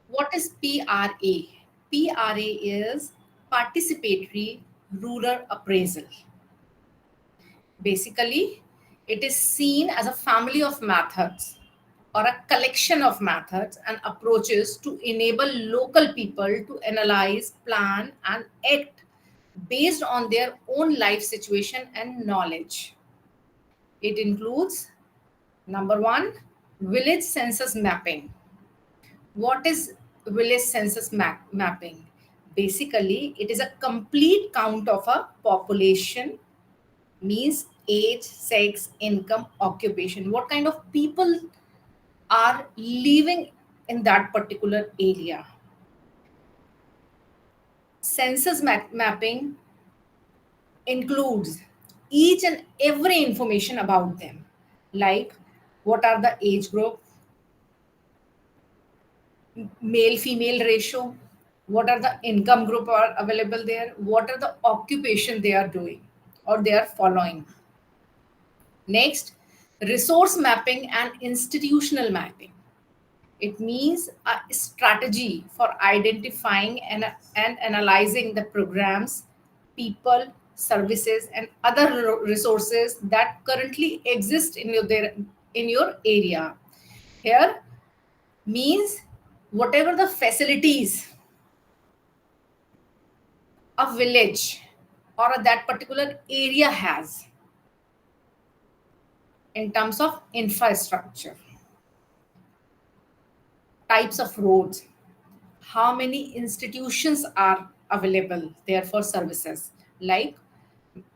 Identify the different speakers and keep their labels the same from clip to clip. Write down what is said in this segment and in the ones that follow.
Speaker 1: What is PRA? PRA is participatory rural appraisal. Basically, it is seen as a family of methods or a collection of methods and approaches to enable local people to analyze, plan, and act based on their own life situation and knowledge. It includes number one, village census mapping. What is village census mapping? Basically, it is a complete count of a population, means age, sex, income, occupation. What kind of people are living in that particular area? Census mapping includes each and every information about them, like what are the age group, male female ratio, what are the income group are available there, what are the occupation they are doing or they are following. Next, resource mapping and institutional mapping. It means a strategy for identifying and analyzing the programs, people, services, and other resources that currently exist in your area. Here means whatever the facilities a village or that particular area has in terms of infrastructure, types of roads, how many institutions are available there for services like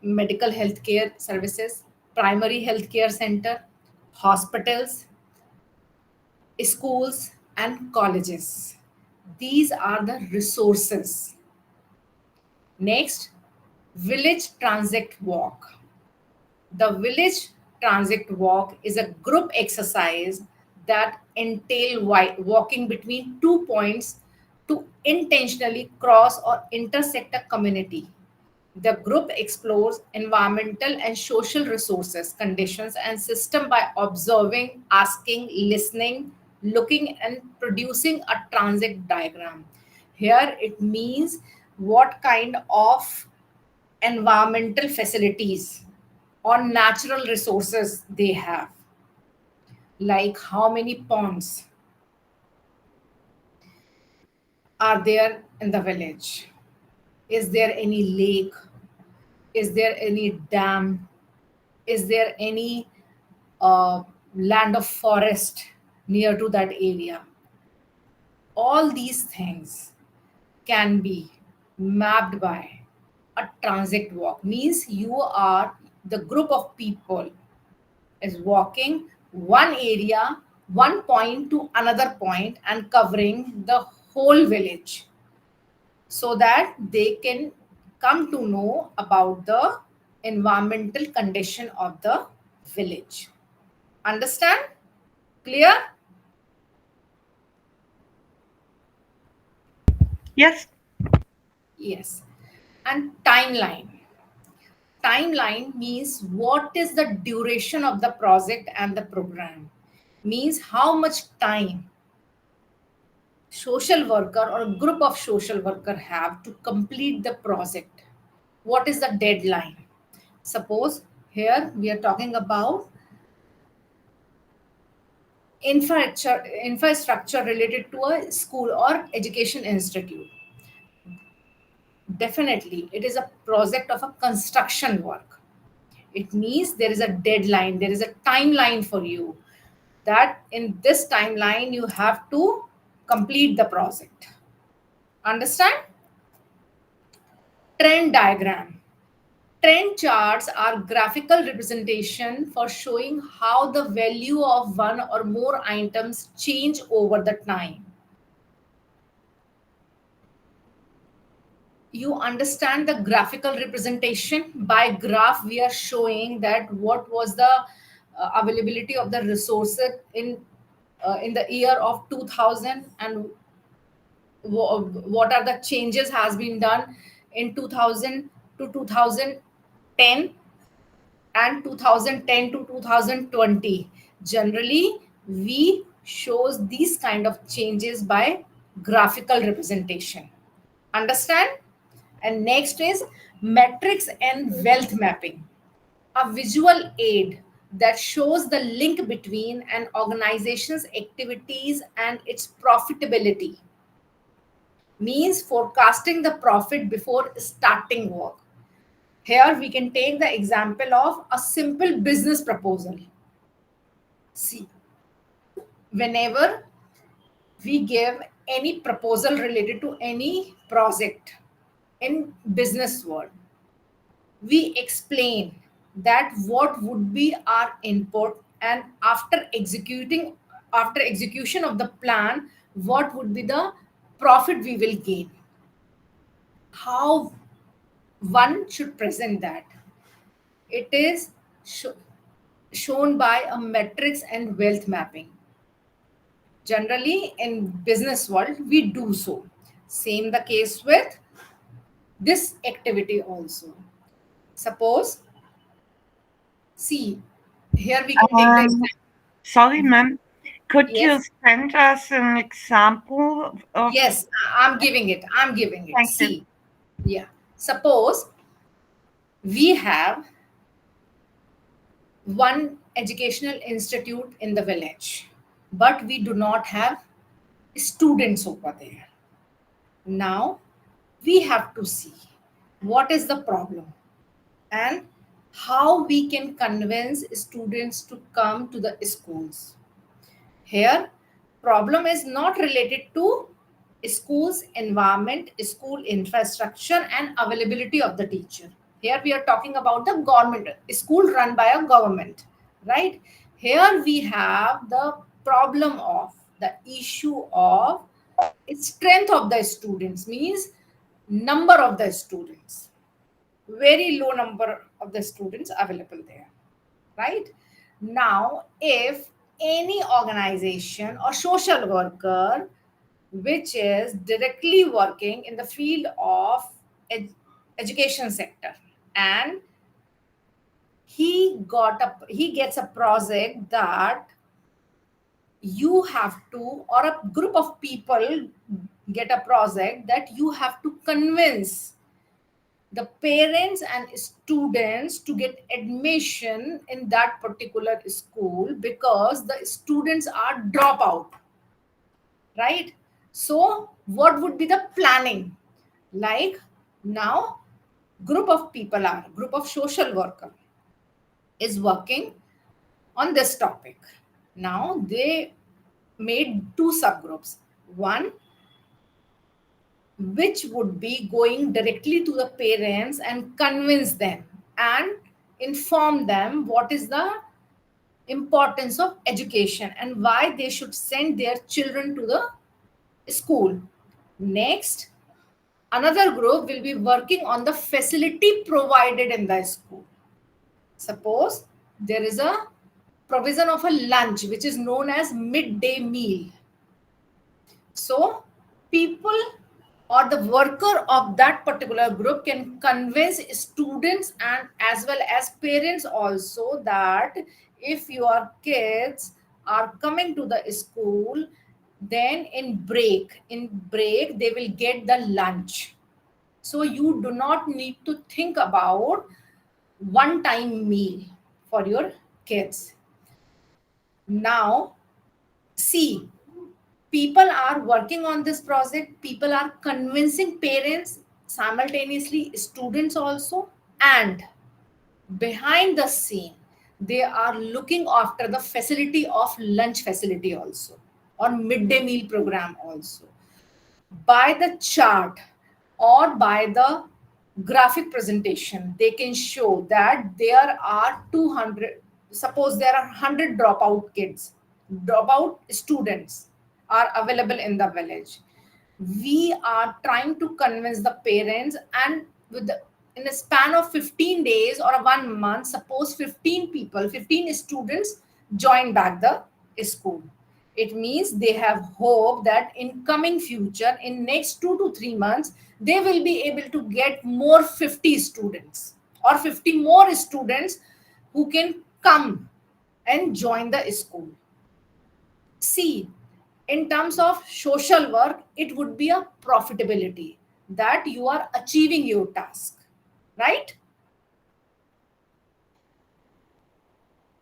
Speaker 1: medical healthcare services, primary healthcare center, hospitals, schools, and colleges. These are the resources. Next, village transit walk. The village transit walk is a group exercise that entail walking between 2 points to intentionally cross or intersect a community. The group explores environmental and social resources, conditions, and system by observing, asking, listening, looking, and producing a transit diagram. Here it means what kind of environmental facilities or natural resources they have, like how many ponds are there in the village, is there any lake, is there any dam, is there any land of forest near to that area. All these things can be mapped by a transit walk, means you are the group of people is walking one area, one point to another point and covering the whole village so that they can come to know about the environmental condition of the village. Understand? Clear?
Speaker 2: Yes.
Speaker 1: Yes. And timeline. Timeline means what is the duration of the project and the program. Means how much time social worker or group of social worker have to complete the project. What is the deadline? Suppose here we are talking about infrastructure related to a school or education institute. Definitely it is a project of a construction work. It means there is a deadline, there is a timeline for you, that in this timeline you have to complete the project. Understand? Trend diagram. Trend charts are graphical representation for showing how the value of one or more items change over the time. You understand the graphical representation? By graph we are showing that what was the availability of the resources in the year of 2000 and what are the changes has been done in 2000 to 2010 and 2010 to 2020. Generally we shows these kind of changes by graphical representation. Understand? And next is metrics and wealth mapping, a visual aid that shows the link between an organization's activities and its profitability, means forecasting the profit before starting work. Here we can take the example of a simple business proposal. See, whenever we give any proposal related to any project in business world, we explain that what would be our input, and after execution of the plan, what would be the profit we will gain. How one should present that? It is shown by a metrics and wealth mapping. Generally in business world we do so. Same the case with this activity also. Suppose, see, here we can take the
Speaker 2: Um,
Speaker 1: example.
Speaker 2: Sorry, ma'am. Could you
Speaker 1: Yes,
Speaker 2: send us an example of?
Speaker 1: yes, I'm giving it.
Speaker 2: Thank you.
Speaker 1: See, yeah. Suppose we have one educational institute in the village, but we do not have students over there. Now we have to see what is the problem and how we can convince students to come to the schools. Here, problem is not related to school's environment, school infrastructure, and availability of the teacher. Here we are talking about the government, school run by a government, right? Here we have the problem of the issue of strength of the students, means number of the students, very low number of the students available there, right? Now if any organization or social worker which is directly working in the field of ed- education sector, and he gets a project that you have to, or a group of people get a project that you have to convince the parents and students to get admission in that particular school because the students are dropout, right? So what would be the planning? Like, now group of social worker is working on this topic. Now they made two subgroups. One which would be going directly to the parents and convince them and inform them what is the importance of education and why they should send their children to the school. Next, another group will be working on the facility provided in the school. Suppose there is a provision of a lunch which is known as midday meal. So, people or the worker of that particular group can convince students and as well as parents also that if your kids are coming to the school, then in break they will get the lunch. So you do not need to think about one time meal for your kids. Now, see, people are working on this project, people are convincing parents, simultaneously students also, and behind the scene they are looking after the facility of lunch facility also, or midday meal program also. By the chart or by the graphic presentation they can show that there are 200, suppose there are 100 dropout students are available in the village. We are trying to convince the parents, and in a span of 15 days or a 1 month, suppose 15 people, 15 students join back the school. It means they have hope that in coming future, in next 2 to 3 months, they will be able to get more 50 students or 50 more students who can come and join the school. See, In terms of social work, it would be a profitability, that you are achieving your task, right?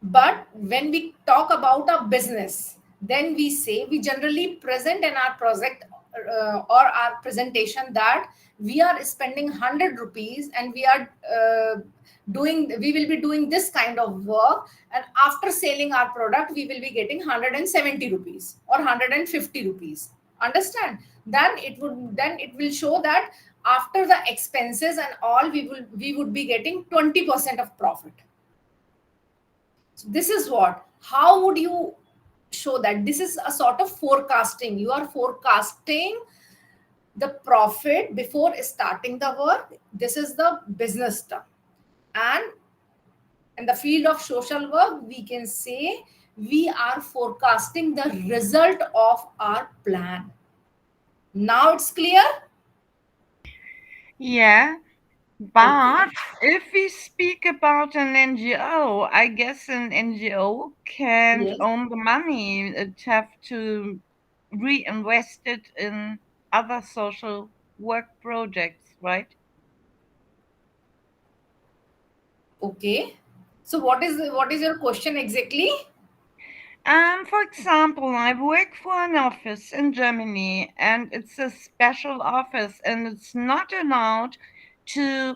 Speaker 1: But when we talk about a business, then we say, we generally present in our project or our presentation that we are spending 100 rupees and we will be doing this kind of work, and after selling our product we will be getting 170 rupees or 150 rupees. Understand? Then it will show that after the expenses and all, we would be getting 20% of profit. So this is what, how would you show that? This is a sort of forecasting. You are forecasting the profit before starting the work. This is the business term. And in the field of social work, we can say we are forecasting the result of our plan. Now it's clear?
Speaker 2: Yeah,
Speaker 1: Okay.
Speaker 2: but if we speak about an NGO, I guess an NGO can't
Speaker 1: Yes.
Speaker 2: own the money. It have to reinvest it in other social work projects, right?
Speaker 1: Okay. So what is your question exactly?
Speaker 2: For example, I work for an office in Germany, and it's a special office, and it's not allowed to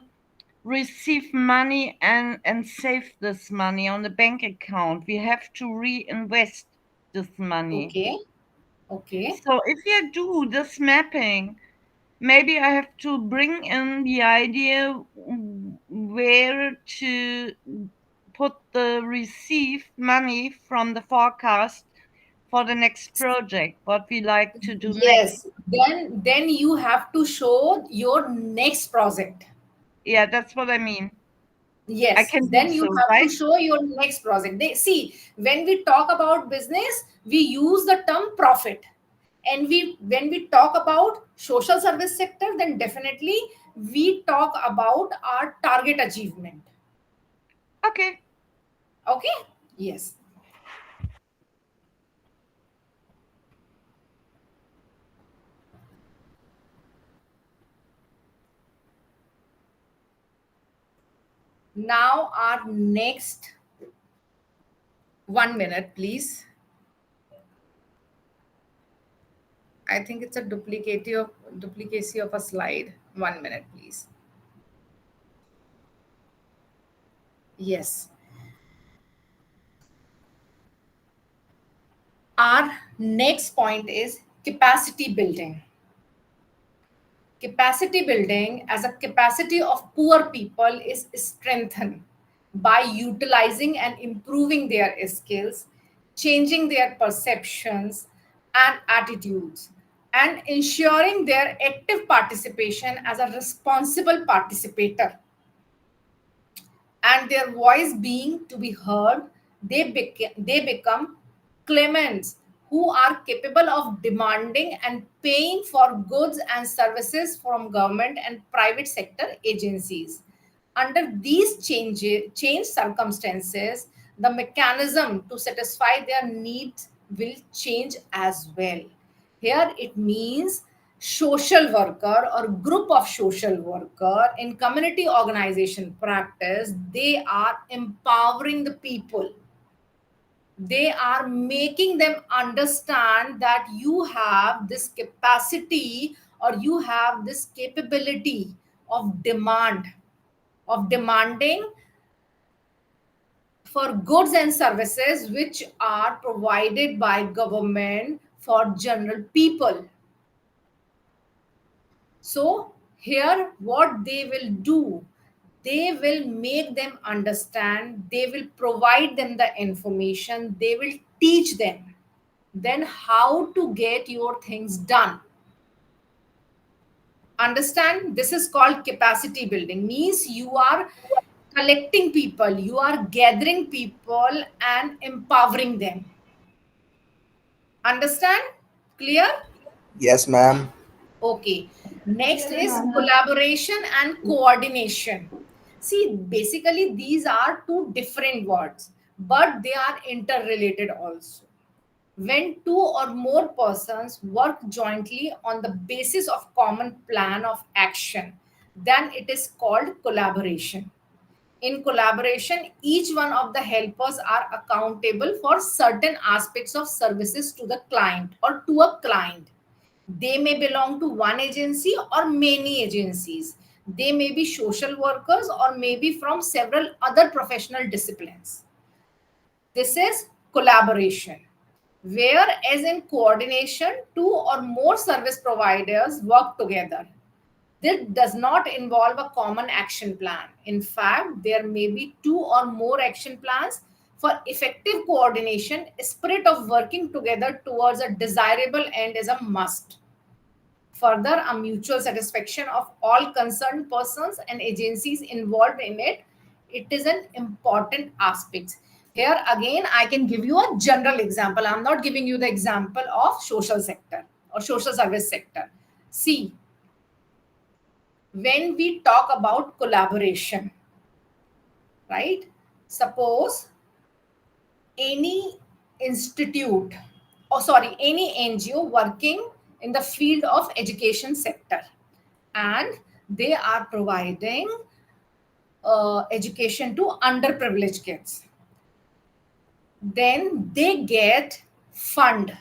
Speaker 2: receive money and save this money on the bank account. We have to reinvest this money.
Speaker 1: Okay. Okay.
Speaker 2: So if you do this mapping, maybe I have to bring in the idea where to put the received money from the forecast for the next project, what we like to do next.
Speaker 1: Yes, then you have to show your next project.
Speaker 2: Yeah, that's what I mean. I
Speaker 1: Yes,
Speaker 2: can do
Speaker 1: then you
Speaker 2: so,
Speaker 1: have to
Speaker 2: right?
Speaker 1: show your next project. They see, when we talk about business, we use the term profit. And we when we talk about social service sector, then definitely we talk about our target achievement.
Speaker 2: Okay.
Speaker 1: Okay? Yes. Now our next 1 minute, please. I think it's a duplicacy of a slide. 1 minute, please. Yes. Our next point is capacity building. Capacity building as a capacity of poor people is strengthened by utilizing and improving their skills, changing their perceptions and attitudes, and ensuring their active participation as a responsible participator, and their voice being to be heard. They become claimants who are capable of demanding and paying for goods and services from government and private sector agencies. Under these change circumstances, the mechanism to satisfy their needs will change as well. Here it means social worker or group of social worker in community organization practice, they are empowering the people. They are making them understand that you have this capacity or you have this capability of demanding for goods and services which are provided by government for general people. So here what they will do, they will make them understand, they will provide them the information, they will teach them then how to get your things done. Understand? This is called capacity building. Means you are collecting people, you are gathering people and empowering them. Understand? Clear?
Speaker 3: Yes, ma'am.
Speaker 1: Okay. Next is collaboration and coordination. See, basically, these are two different words, but they are interrelated also. When two or more persons work jointly on the basis of common plan of action, then it is called collaboration. In collaboration, each one of the helpers are accountable for certain aspects of services to the client or to a client. They may belong to one agency or many agencies. They may be social workers or maybe from several other professional disciplines. This is collaboration. Whereas in coordination, two or more service providers work together. This does not involve a common action plan. In fact, there may be two or more action plans. For effective coordination, a spirit of working together towards a desirable end is a must. Further, a mutual satisfaction of all concerned persons and agencies involved in it, it is an important aspect. Here again, I can give you a general example. I'm not giving you the example of social sector or social service sector. See, when we talk about collaboration, right? Suppose any institute, or sorry, any NGO working in the field of education sector, and they are providing education to underprivileged kids. Then they get fund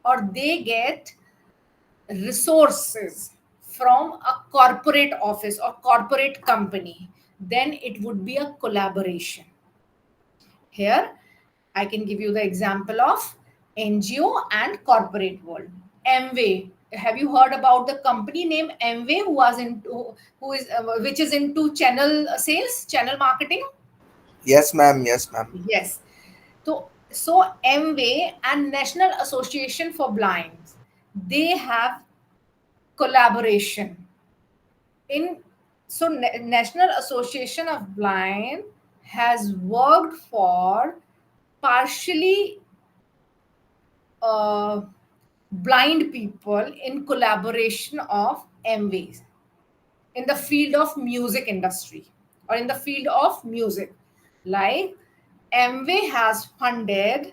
Speaker 1: or they get resources from a corporate office or corporate company. Then it would be a collaboration. Here, I can give you the example of NGO and corporate world. Amway. Have you heard about the company name Amway, who is which is into channel sales, channel marketing?
Speaker 3: Yes, ma'am. Yes, ma'am.
Speaker 1: Yes. So Amway and National Association for Blinds, they have collaboration in. So National Association of Blind has worked for partially uh, blind people in collaboration of MVs in the field of music industry or in the field of music. Like MV has funded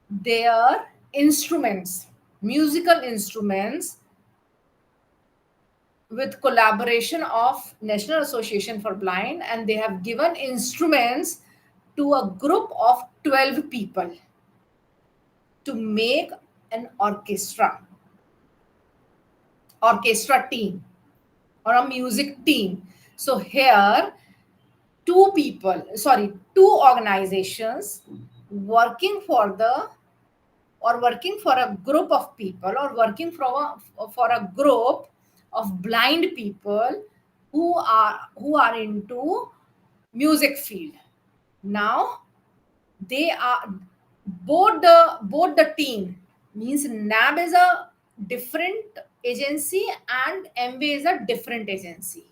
Speaker 1: their instruments, musical instruments, with collaboration of National Association for Blind, and they have given instruments to a group of 12 people to make an orchestra team or a music team. So here two organizations working for the or working for a group of people or working for a group of blind people who are into music field. Now they are both the team, means NAB is a different agency and MBA is a different agency,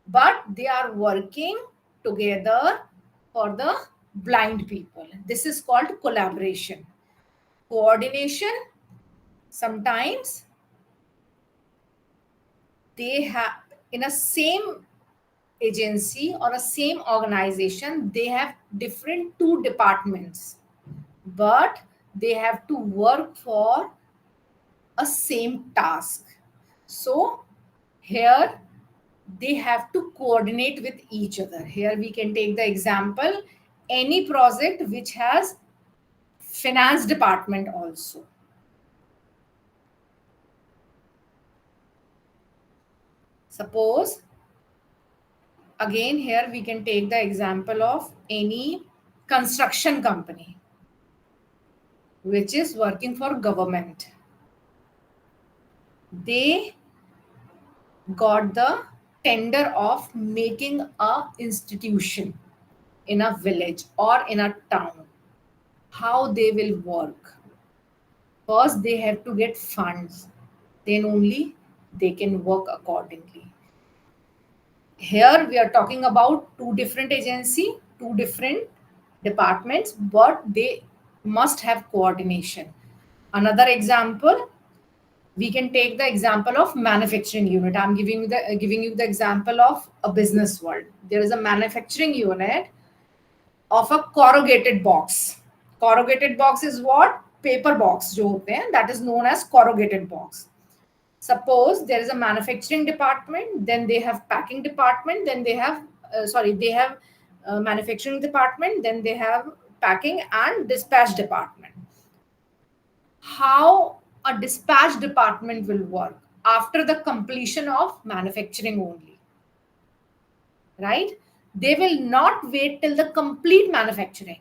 Speaker 1: but they are working together for the blind people. This is called collaboration. Coordination, sometimes they have in a same agency or a same organization, they have different two departments, but they have to work for a same task. So here they have to coordinate with each other. Here we can take the example, any project which has finance department also. Suppose again here we can take the example of any construction company which is working for government. They got the tender of making a institution in a village or in a town. How they will work? First they have to get funds, then only they can work accordingly. Here we are talking about two different agency, two different departments, but they must have coordination. Another example, we can take the example of manufacturing unit. I'm giving you the example of a business world. There is a manufacturing unit of a corrugated box. Corrugated box is what? Paper box जो होते हैं, that is known as corrugated box. Suppose there is a manufacturing department, then they have packing department, then they have they have manufacturing department, then they have packing and dispatch department. How a dispatch department will work after the completion of manufacturing only, right? They will not wait till the complete manufacturing.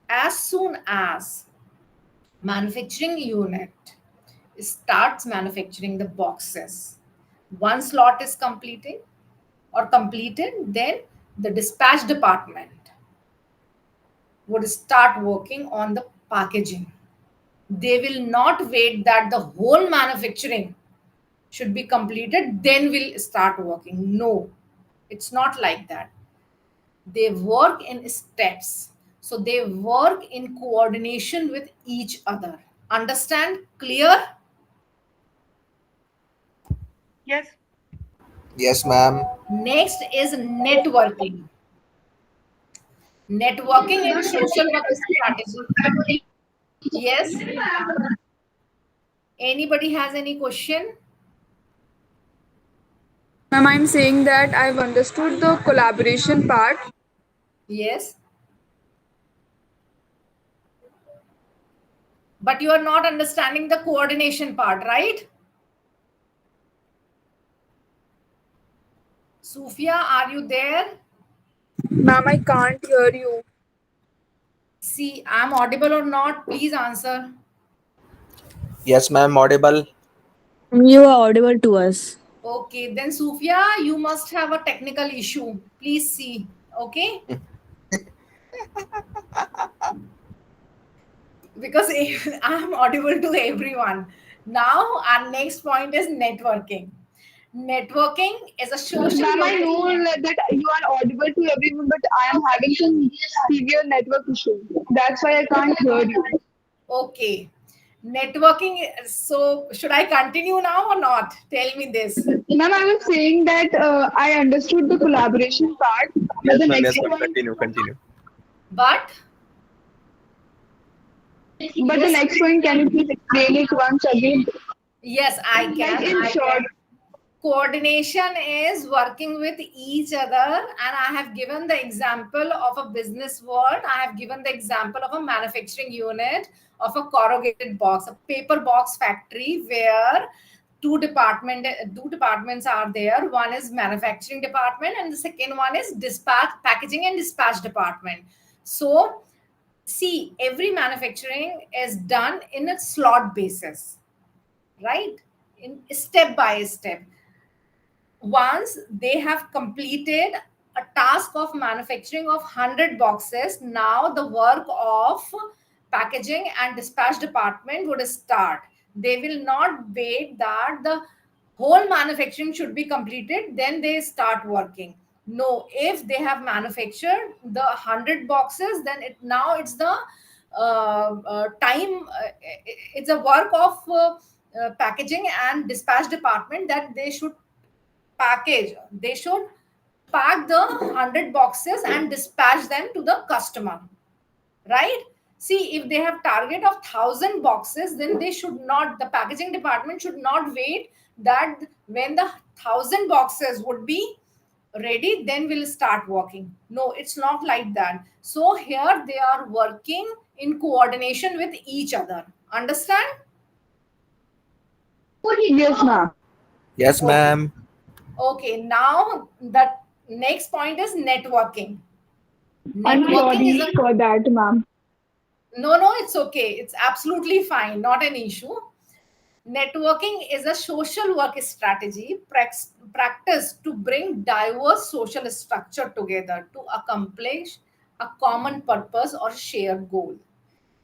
Speaker 1: As soon as manufacturing unit starts manufacturing the boxes, one slot is completed, then the dispatch department would start working on the packaging. They will not wait that the whole manufacturing should be completed, then we'll start working. No, it's not like that. They work in steps. So they work in coordination with each other. Understand? Clear?
Speaker 2: Yes.
Speaker 3: Yes, ma'am.
Speaker 1: Next is networking. Networking in social work strategy. Yes. Anybody has any question?
Speaker 4: Ma'am, I'm saying that I've understood the collaboration part.
Speaker 1: Yes. But you are not understanding the coordination part, right? Sufia, are you there?
Speaker 4: Ma'am, I can't hear you.
Speaker 1: See, I'm audible or not? Please answer.
Speaker 3: Yes, ma'am. Audible.
Speaker 5: You are audible to us.
Speaker 1: Okay, then Sufia, you must have a technical issue. Please see. Okay? Because I'm audible to everyone. Now, our next point is networking. Networking is a social
Speaker 6: Ma'am, I
Speaker 1: work.
Speaker 6: know that you are audible to everyone, but I am having some severe network issue. That's why I can't hear you.
Speaker 1: Okay. Networking. So, should I continue now or not? Tell me this.
Speaker 6: Ma'am, I was saying that I understood the collaboration part, but
Speaker 3: Yes,
Speaker 6: the
Speaker 3: ma'am.
Speaker 6: next
Speaker 3: Yes, ma'am.
Speaker 6: point,
Speaker 3: Continue. Continue.
Speaker 1: But
Speaker 6: but the next point, can you please explain it once again?
Speaker 1: yes, I
Speaker 6: Like
Speaker 1: can.
Speaker 6: in short,
Speaker 1: Coordination is working with each other, and I have given the example of a business world. I have given the example of a manufacturing unit of a corrugated box, a paper box factory, where two departments are there. One is manufacturing department and the second one is dispatch packaging and dispatch department. So see, every manufacturing is done in a slot basis, right? In step by step. Once they have completed a task of manufacturing of 100 boxes, now the work of packaging and dispatch department would start. They will not wait that the whole manufacturing should be completed, then they start working. No, if they have manufactured the 100 boxes, then it's the time, it's a work of packaging and dispatch department, that they should pack the 100 boxes and dispatch them to the customer, right? See, if they have target of 1,000 boxes, then the packaging department should not wait that when the 1,000 boxes would be ready, then we'll start working. No, it's not like that. So here they are working in coordination with each other. Understand?
Speaker 6: yes, ma'am.
Speaker 3: Yes,
Speaker 1: Okay.
Speaker 3: ma'am.
Speaker 1: Okay, now the next point is networking.
Speaker 6: I'm
Speaker 1: Networking is
Speaker 6: sorry
Speaker 1: a
Speaker 6: for that, ma'am.
Speaker 1: no, it's okay. It's absolutely fine, not an issue. Networking is a social work strategy practice to bring diverse social structure together to accomplish a common purpose or shared goal.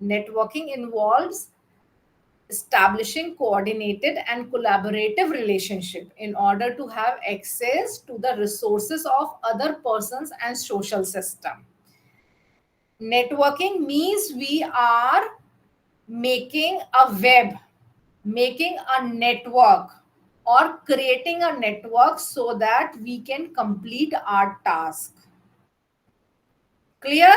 Speaker 1: Networking involves establishing coordinated and collaborative relationship in order to have access to the resources of other persons and social system. Networking means we are making a web, making a network, or creating a network so that we can complete our task. Clear?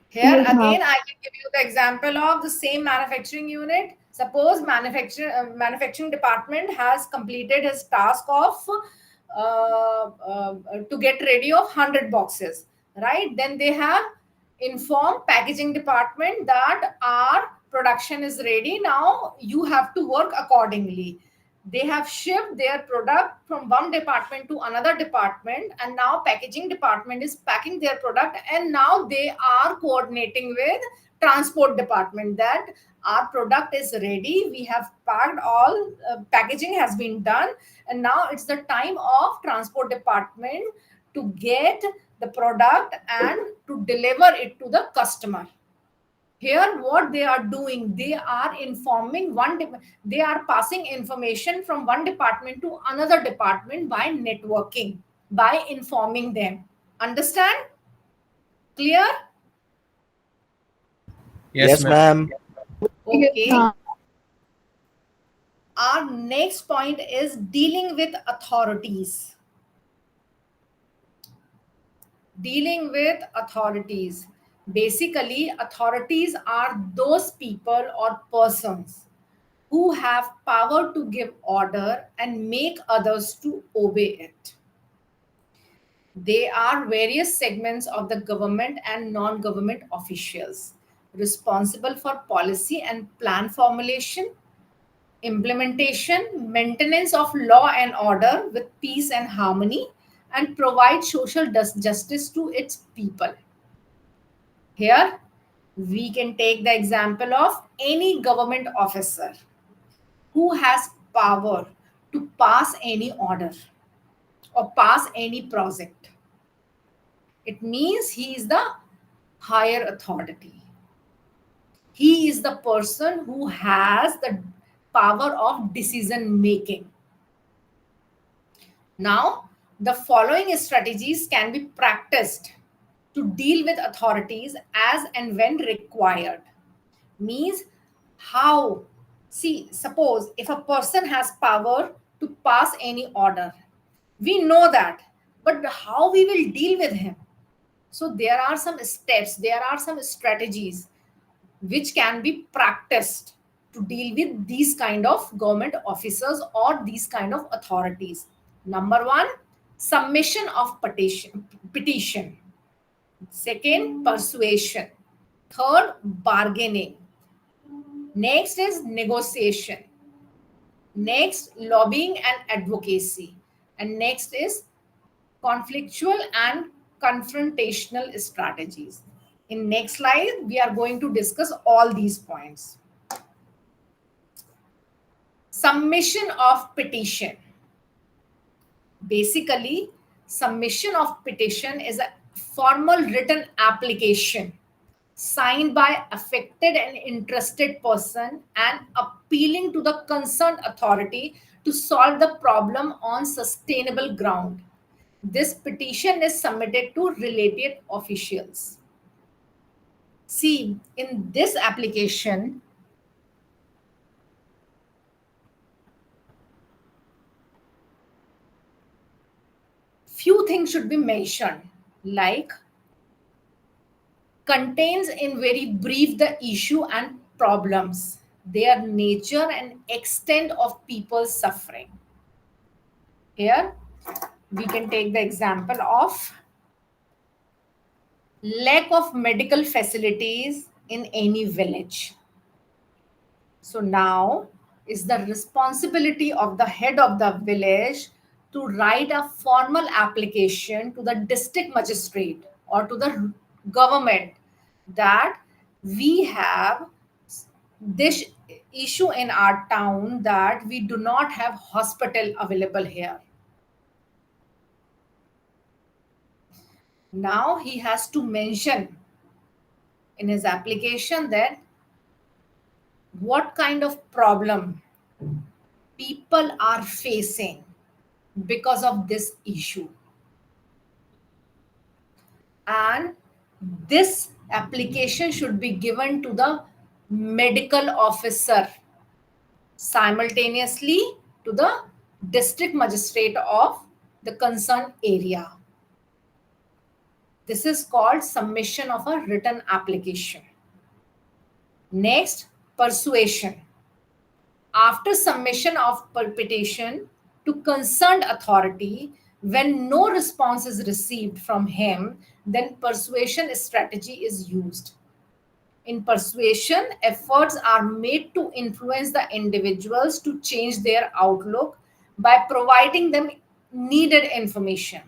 Speaker 1: Here
Speaker 6: Yes, ma'am.
Speaker 1: again, I can give you the example of the same manufacturing unit. Suppose manufacturing department has completed his task of to get ready of 100 boxes, right? Then they have informed packaging department that our production is ready. Now you have to work accordingly. They have shipped their product from one department to another department, and now packaging department is packing their product, and now they are coordinating with transport department that our product is ready, we have packed all, packaging has been done, and now it's the time of transport department to get the product and to deliver it to the customer. Here what they are doing, they are informing they are passing information from one department to another department by networking, by informing them. Understand? Clear?
Speaker 3: Yes, ma'am.
Speaker 6: Yes,
Speaker 1: Okay.
Speaker 6: ma'am.
Speaker 1: Our next point is dealing with authorities. Dealing with authorities. Basically, authorities are those people or persons who have power to give order and make others to obey it. They are various segments of the government and non-government officials responsible for policy and plan formulation, implementation, maintenance of law and order with peace and harmony, and provide social justice to its people. Here, we can take the example of any government officer who has power to pass any order or pass any project. It means he is the higher authority. He is the person who has the power of decision making. Now, the following strategies can be practiced to deal with authorities as and when required. Means how, see, suppose if a person has power to pass any order, we know that, but how we will deal with him? So there are some steps, there are some strategies which can be practiced to deal with these kind of government officers or these kind of authorities. Number one, submission of petition. Second, persuasion. Third, bargaining. Next is negotiation. Next, lobbying and advocacy. And next is conflictual and confrontational strategies. In next slide, we are going to discuss all these points. Submission of petition. Basically, submission of petition is a formal written application signed by affected and interested person and appealing to the concerned authority to solve the problem on sustainable ground. This petition is submitted to related officials. See, in this application, few things should be mentioned, like contains in very brief the issue and problems, their nature and extent of people's suffering. Here, we can take the example of lack of medical facilities in any village. So now is the responsibility of the head of the village to write a formal application to the district magistrate or to the government that we have this issue in our town that we do not have hospital available here. Now he has to mention in his application that what kind of problem people are facing because of this issue. And this application should be given to the medical officer simultaneously to the district magistrate of the concerned area. This is called submission of a written application. Next, persuasion. After submission of petition to concerned authority, when no response is received from him, then persuasion strategy is used. In persuasion, efforts are made to influence the individuals to change their outlook by providing them needed information.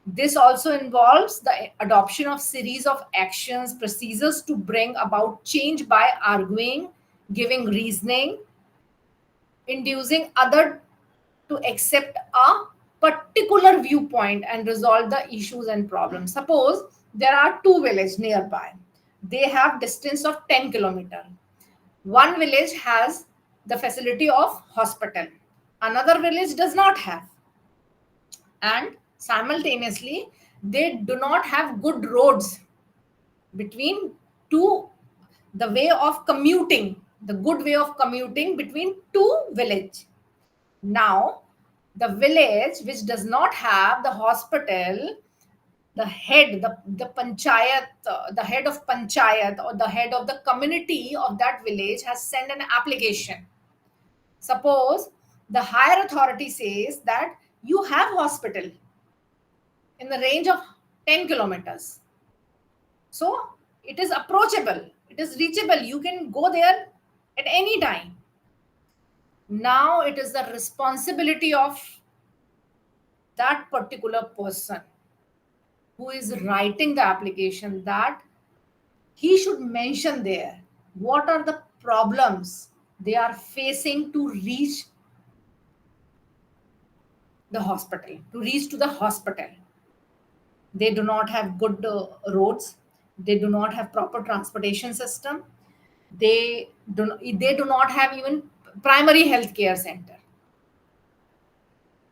Speaker 1: This also involves the adoption of series of actions, procedures to bring about change by arguing, giving reasoning, inducing other to accept a particular viewpoint and resolve the issues and problems. Suppose there are two villages nearby. They have distance of 10 kilometer. One village has the facility of hospital. Another village does not have. And simultaneously, they do not have good roads between two, the way of commuting, the good way of commuting between two village. Now, the village which does not have the hospital, the head, the panchayat, the head of panchayat or the head of the community of that village has sent an application. Suppose the higher authority says that you have hospital in the range of 10 kilometers. So it is approachable, it is reachable, you can go there at any time. Now it is the responsibility of that particular person who is writing the application that he should mention there what are the problems they are facing to reach the hospital, to reach to the hospital. They do not have good roads, they do not have proper transportation system, they do not have even primary health care center.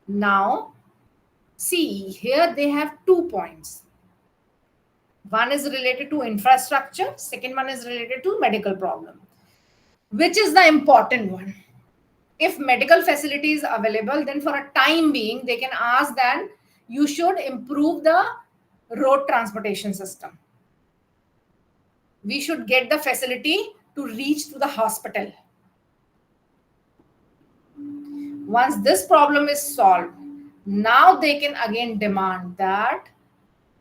Speaker 1: Now see here they have 2 points. One is related to infrastructure, second one is related to medical problem. Which is the important one? If medical facility is available, then for a time being they can ask that you should improve the road transportation system. We should get the facility to reach to the hospital. Once this problem is solved, now they can again demand that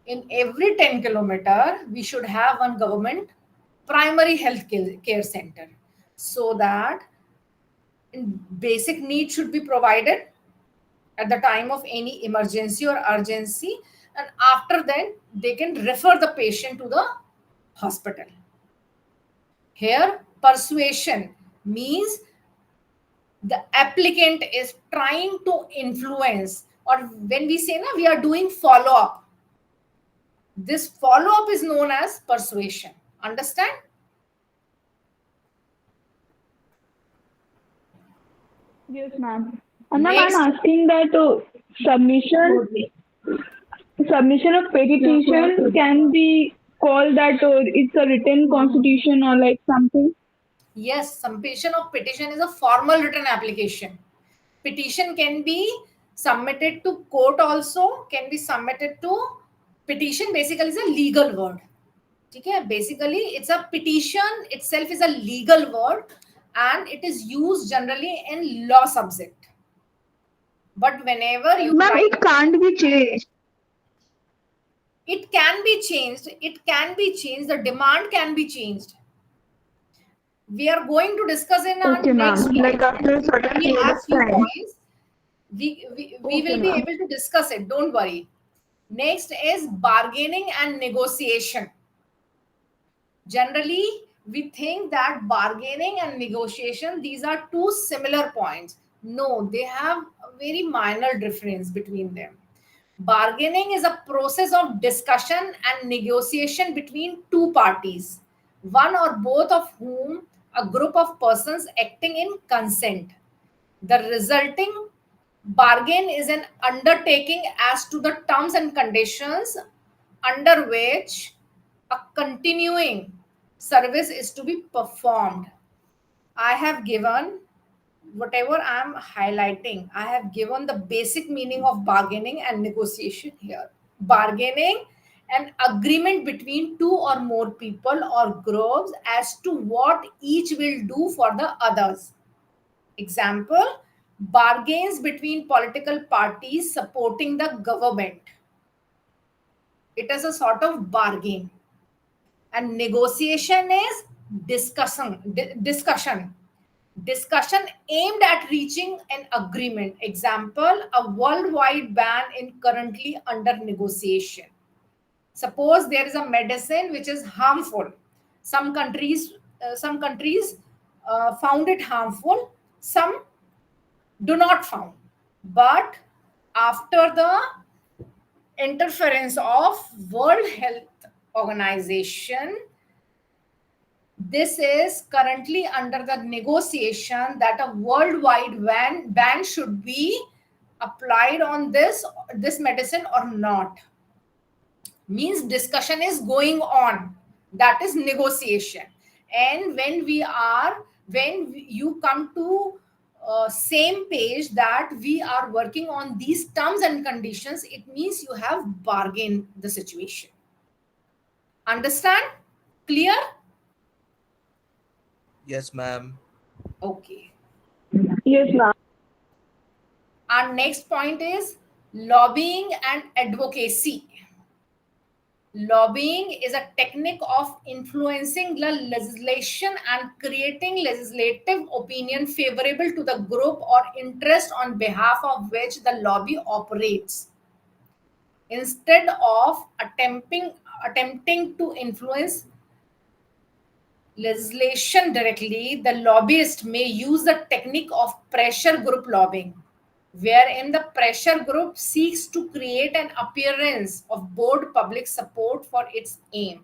Speaker 1: in every 10 kilometer we should have one government primary health care center, so that basic needs should be provided at the time of any emergency or urgency, and after that they can refer the patient to the hospital. Here persuasion means the applicant is trying to influence, or when we say na, we are doing follow up, this follow up is known as persuasion. Understand?
Speaker 6: Yes, ma'am. And ma'am,
Speaker 1: Next,
Speaker 6: I'm asking that submission submission of petition can be called that it's a written constitution or like something.
Speaker 1: yes, submission of petition is a formal written application. Petition can be submitted to court also, can be submitted to, petition basically is a legal word. Okay? Basically, it's a petition itself is a legal word and it is used generally in law subject. But whenever you
Speaker 6: Ma'am,
Speaker 1: write,
Speaker 6: it can't be changed.
Speaker 1: it can be changed, it can be changed, the demand can be changed. We are going to discuss in our
Speaker 6: Okay, ma'am.
Speaker 1: next
Speaker 6: Like
Speaker 1: class.
Speaker 6: after a certain
Speaker 1: We
Speaker 6: period
Speaker 1: have
Speaker 6: of
Speaker 1: few
Speaker 6: time.
Speaker 1: points. We
Speaker 6: Okay,
Speaker 1: will be
Speaker 6: ma'am.
Speaker 1: able to discuss it. Don't worry. Next is bargaining and negotiation. Generally, we think that bargaining and negotiation, these are two similar points. No, they have a very minor difference between them. Bargaining is a process of discussion and negotiation between two parties, one or both of whom a group of persons acting in consent. The resulting bargain is an undertaking as to the terms and conditions under which a continuing service is to be performed. I have given whatever I'm highlighting, I have given the basic meaning of bargaining and negotiation here. Bargaining an agreement between two or more people or groups as to what each will do for the others. Example, bargains between political parties supporting the government. It is a sort of bargain. And negotiation is discussion aimed at reaching an agreement. Example, a worldwide ban in currently under negotiation. Suppose there is a medicine which is harmful. Some countries found it harmful, some do not found. But after the interference of World Health Organization, this is currently under the negotiation that a worldwide ban should be applied on this medicine or not. Means discussion is going on, that is negotiation. And when you come to same page that we are working on these terms and conditions, it means you have bargained the situation. Understand? Clear?
Speaker 3: Yes, ma'am.
Speaker 1: Okay.
Speaker 6: Yes, ma'am.
Speaker 1: Our next point is lobbying and advocacy. Lobbying is a technique of influencing the legislation and creating legislative opinion favorable to the group or interest on behalf of which the lobby operates. Instead of attempting to influence legislation directly, the lobbyist may use the technique of pressure group lobbying, wherein the pressure group seeks to create an appearance of broad public support for its aim.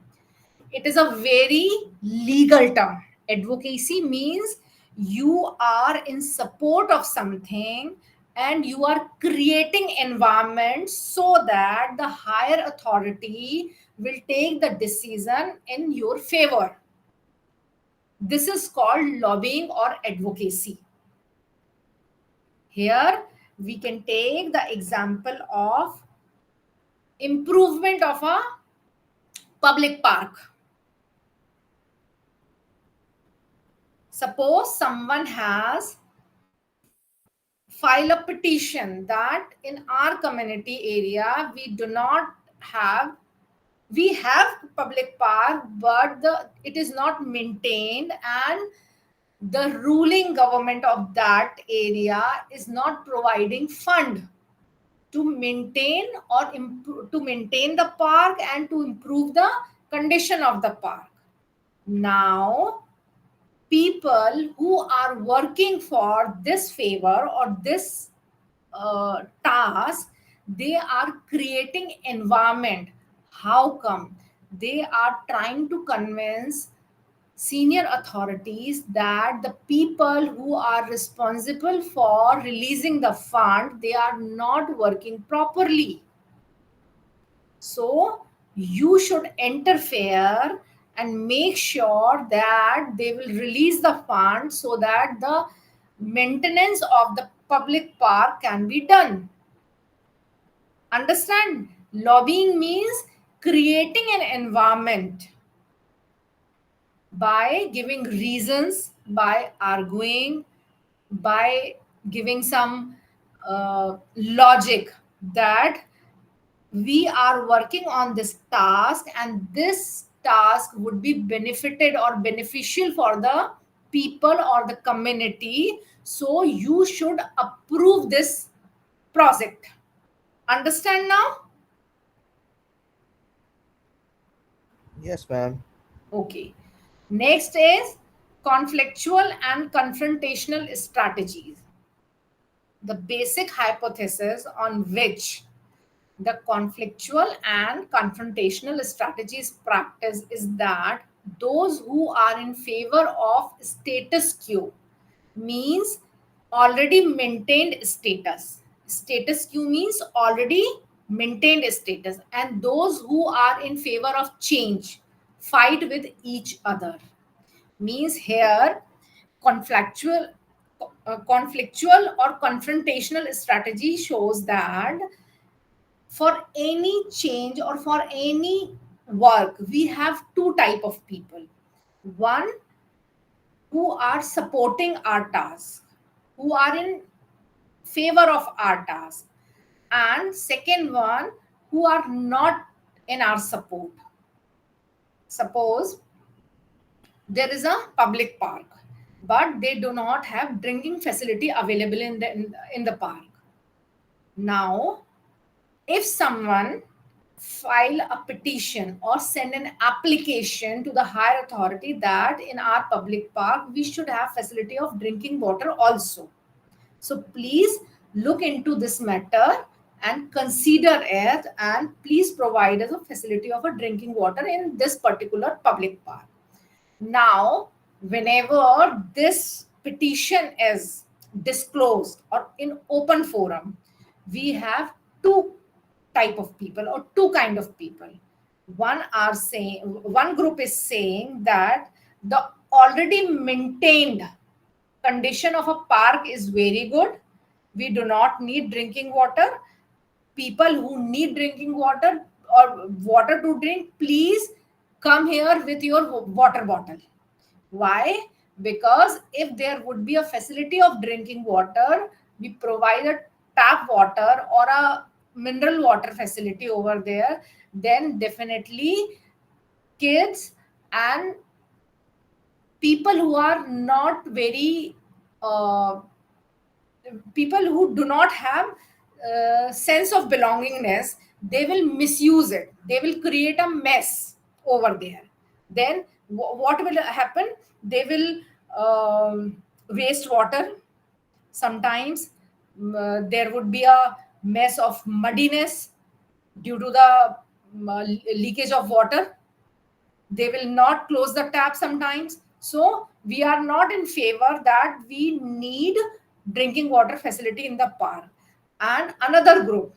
Speaker 1: It is a very legal term. Advocacy means you are in support of something and you are creating environment so that the higher authority will take the decision in your favor. This is called lobbying or advocacy. Here we can take the example of improvement of a public park. Suppose someone has filed a petition that in our community area we have public park, but it is not maintained, and the ruling government of that area is not providing fund to maintain to maintain the park and to improve the condition of the park. Now people who are working for this favor or this task, they are creating environment. How come? They are trying to convince senior authorities that the people who are responsible for releasing the fund, they are not working properly. So you should interfere and make sure that they will release the fund so that the maintenance of the public park can be done. Understand? Lobbying means creating an environment by giving reasons, by arguing, by giving some logic that we are working on this task and this task would be benefited or beneficial for the people or the community, so you should approve this project. Understand now?
Speaker 3: Yes, ma'am.
Speaker 1: Okay. Next is conflictual and confrontational strategies. The basic hypothesis on which the conflictual and confrontational strategies practice is that those who are in favor of status quo means already maintained status. Status quo means already maintained status, and those who are in favor of change fight with each other. Means here conflictual conflictual or confrontational strategy shows that for any change or for any work, we have two type of people. One, who are supporting our task, who are in favor of our task, and second one, who are not in our support. Suppose there is a public park, but they do not have drinking facility available in the park. Now, if someone file a petition or send an application to the higher authority that in our public park we should have facility of drinking water also, so please look into this matter and consider it, and please provide us a facility of a drinking water in this particular public park. Now, whenever this petition is disclosed or in open forum, we have two type of people or two kind of people. One group is saying that the already maintained condition of a park is very good. We do not need drinking water. People who need drinking water or water to drink, please come here with your water bottle. Why? Because if there would be a facility of drinking water, we provide a tap water or a mineral water facility over there, then definitely kids and people who are not very people who do not have sense of belongingness, they will misuse it, they will create a mess over there. Then what will happen? They will waste water. Sometimes there would be a mess of muddiness due to the leakage of water. They will not close the tap sometimes. So we are not in favor that we need drinking water facility in the park. And another group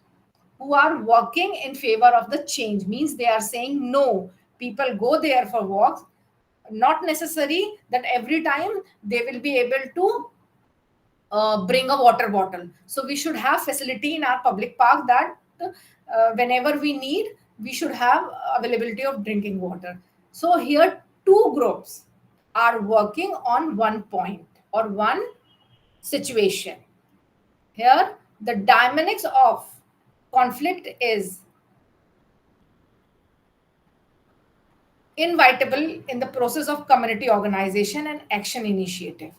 Speaker 1: who are working in favor of the change, means they are saying no, people go there for walks, not necessary that every time they will be able to bring a water bottle. So we should have facility in our public park that whenever we need, we should have availability of drinking water. So here two groups are working on one point or one situation. Here the dynamics of conflict is inevitable in the process of community organization and action initiative.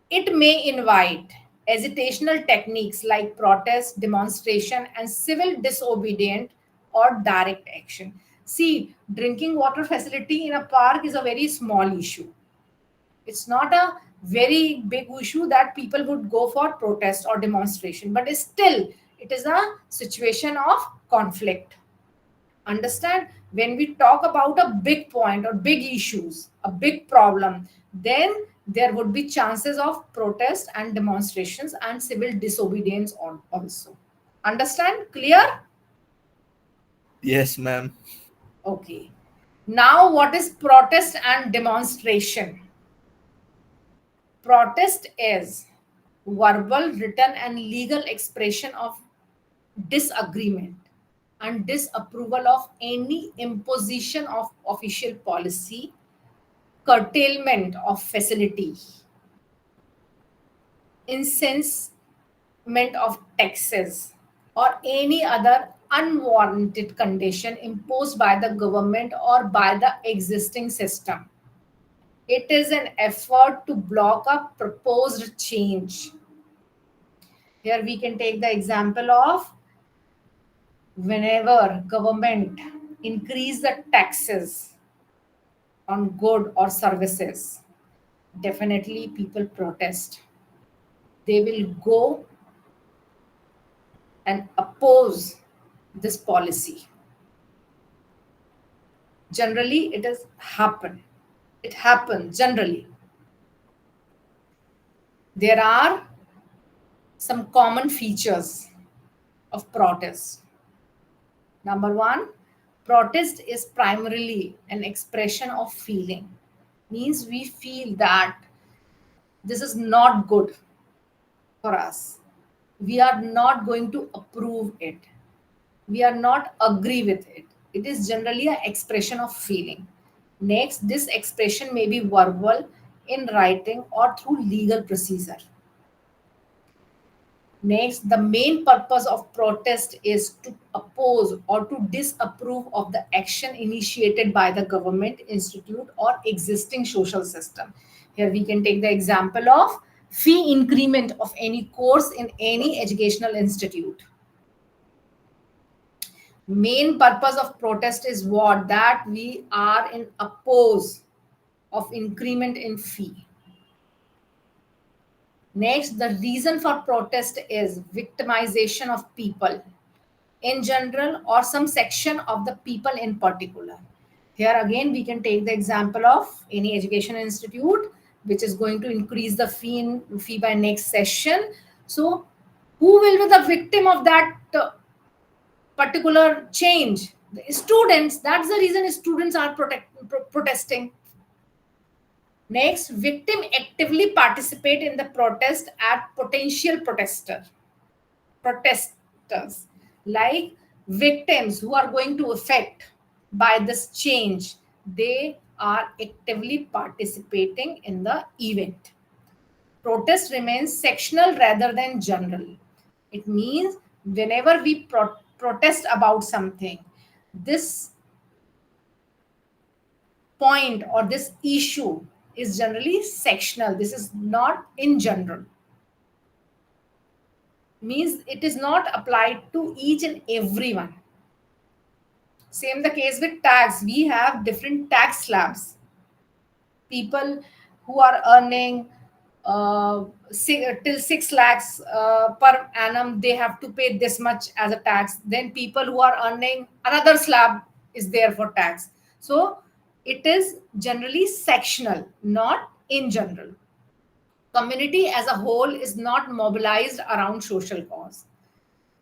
Speaker 1: It may invite agitational techniques like protest, demonstration, and civil disobedient or direct action. See, drinking water facility in a park is a very small issue. It's not a very big issue that people would go for protest or demonstration, but still, it is a situation of conflict. Understand? When we talk about a big point or big issues, a big problem, then there would be chances of protest and demonstrations and civil disobedience also. Understand? Clear?
Speaker 3: Yes, ma'am.
Speaker 1: Okay. Now, what is protest and demonstration? Protest is verbal, written, and legal expression of disagreement and disapproval of any imposition of official policy, curtailment of facility, incensement of taxes, or any other unwarranted condition imposed by the government or by the existing system. It is an effort to block a proposed change. Here we can take the example of whenever government increase the taxes on good or services, definitely people protest. They will go and oppose this policy. Generally, it has happened. It happens generally. There are some common features of protest. Number one, protest is primarily an expression of feeling. Means we feel that this is not good for us. We are not going to approve it. We are not agree with it. It is generally an expression of feeling. Next, this expression may be verbal, in writing, or through legal procedure. Next, the main purpose of protest is to oppose or to disapprove of the action initiated by the government, institute, or existing social system. Here we can take the example of fee increment of any course in any educational institute. Main purpose of protest is what? That we are in oppose of increment in fee. Next, the reason for protest is victimization of people in general or some section of the people in particular. Here again, we can take the example of any education institute which is going to increase the fee by next session. So, who will be the victim of that particular change? The students. That's the reason students are protesting. Next, victim actively participate in the protest at potential protesters, like victims who are going to affect by this change. They are actively participating in the event. Protest remains sectional rather than general. It means whenever we protest about something, this point or this issue is generally sectional. This is not in general. Means it is not applied to each and everyone. Same the case with tax. We have different tax slabs. People who are earning till 6 lakhs per annum, they have to pay this much as a tax. Then people who are earning another slab is there for tax. So it is generally sectional, not in general. Community as a whole is not mobilized around social cause.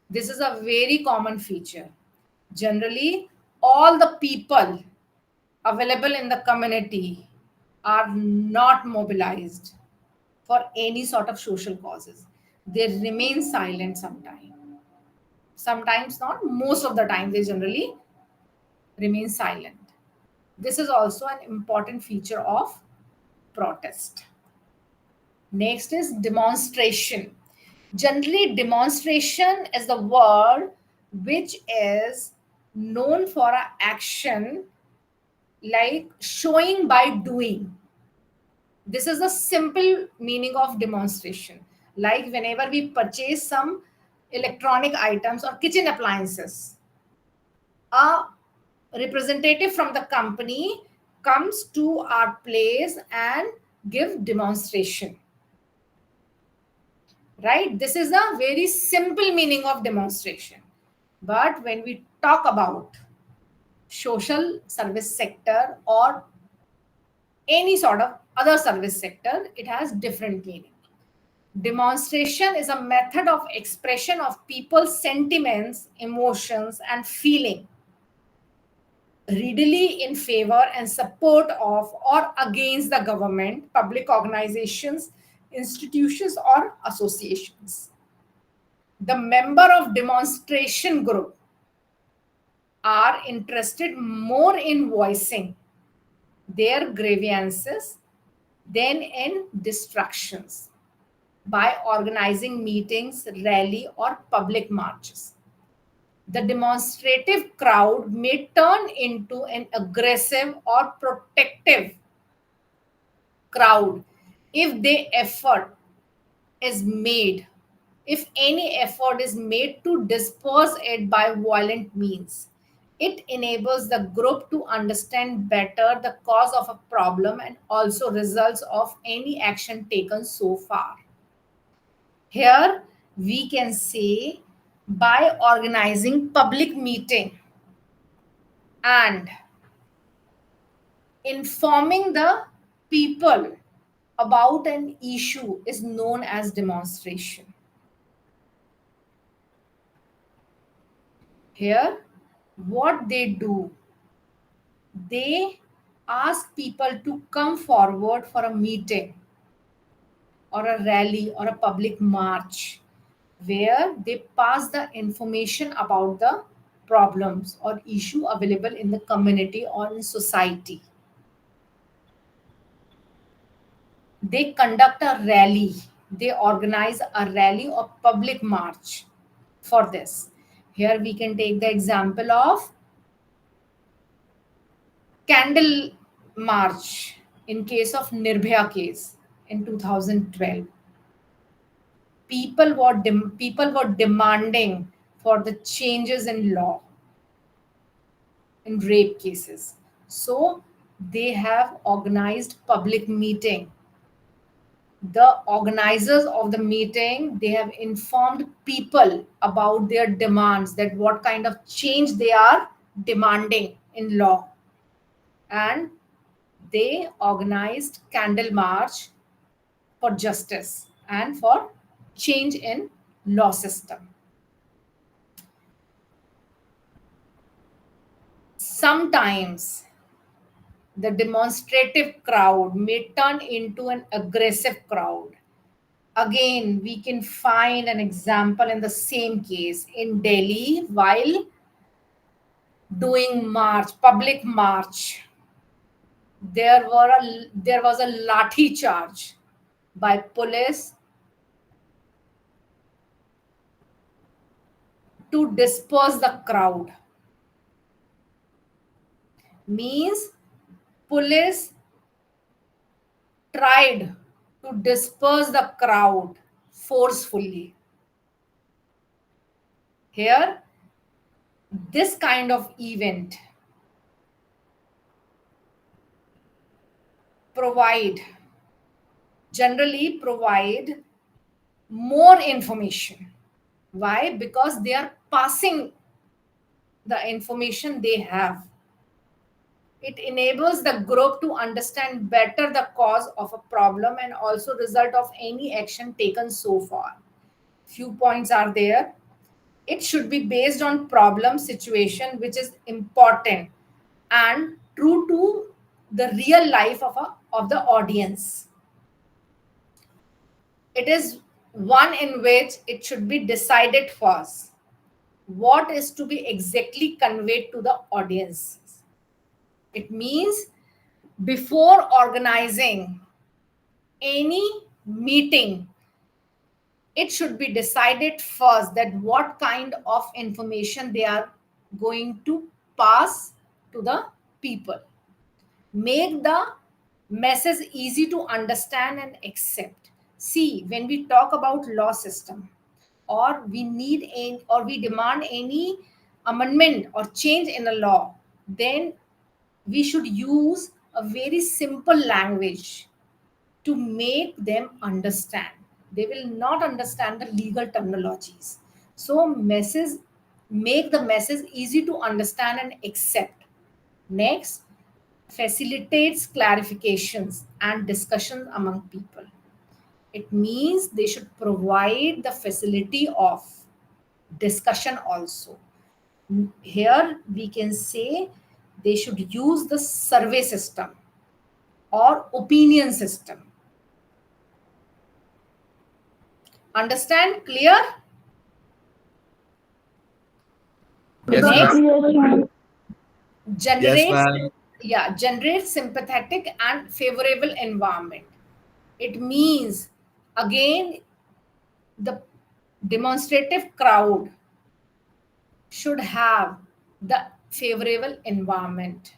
Speaker 1: This is a very common feature. Generally, all the people available in the community are not mobilized for any sort of social causes. They remain silent sometimes. Sometimes not, most of the time, they generally remain silent. This is also an important feature of protest. Next is demonstration. Generally, demonstration is the word which is known for an action like showing by doing. This is the simple meaning of demonstration. Like whenever we purchase some electronic items or kitchen appliances, a representative from the company comes to our place and give demonstration. Right? This is a very simple meaning of demonstration. But when we talk about social service sector or any sort of other service sector, it has different meaning. Demonstration is a method of expression of people's sentiments, emotions, and feeling readily in favor and support of or against the government, public organizations, institutions, or associations. The member of demonstration group are interested more in voicing their grievances than in distractions by organizing meetings, rally, or public marches. The demonstrative crowd may turn into an aggressive or protective crowd if the effort is made, if any effort is made to disperse it by violent means. It enables the group to understand better the cause of a problem and also results of any action taken so far. Here we can say by organizing public meeting and informing the people about an issue is known as demonstration. Here, what they do, they ask people to come forward for a meeting or a rally or a public march where they pass the information about the problems or issue available in the community or in society. They conduct a rally, they organize a rally or public march for this. Here we can take the example of candle march in case of Nirbhaya case in 2012. People were demanding for the changes in law in rape cases. So they have organized public meeting. The organizers of the meeting, they have informed people about their demands, that what kind of change they are demanding in law. And they organized candle march for justice and for change in law system. Sometimes the demonstrative crowd may turn into an aggressive crowd. Again, we can find an example in the same case in Delhi while doing public march. There was a lathi charge by police to disperse the crowd. Means police tried to disperse the crowd forcefully. Here, this kind of event generally provide more information. Why? Because they are passing the information they have. It enables the group to understand better the cause of a problem and also result of any action taken so far. Few points are there. It should be based on problem situation which is important and true to the real life of the audience. It is one in which it should be decided first what is to be exactly conveyed to the audience. It means before organizing any meeting, it should be decided first that what kind of information they are going to pass to the people. Make the message easy to understand and accept. See, when we talk about law system, or we demand any amendment or change in a law, then we should use a very simple language to make them understand. They will not understand the legal terminologies. So make the message easy to understand and accept. Next, facilitates clarifications and discussions among people. It means they should provide the facility of discussion also. Here we can say they should use the survey system or opinion system. Understand? Clear?
Speaker 3: Yes,
Speaker 1: Next,
Speaker 3: ma'am. Yes,
Speaker 1: generates
Speaker 3: ma'am.
Speaker 1: generates sympathetic and favorable environment. It means again the demonstrative crowd should have the favorable environment.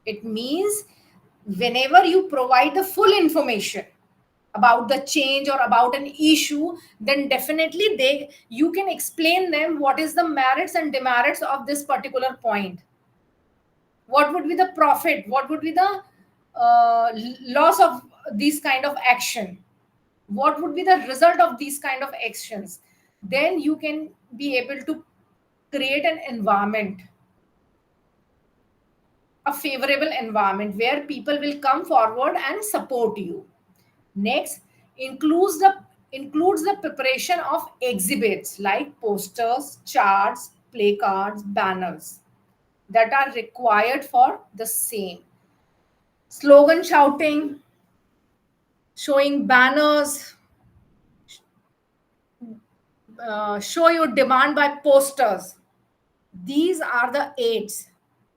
Speaker 1: It means whenever you provide the full information about the change or about an issue, then definitely you can explain them what is the merits and demerits of this particular point. What would be the profit? What would be the loss of these kind of action? What would be the result of these kind of actions? Then you can be able to create an environment, a favorable environment where people will come forward and support you. Next, includes the preparation of exhibits like posters, charts, placards, banners that are required for the same. Slogan shouting, showing banners, show your demand by posters. These are the aids.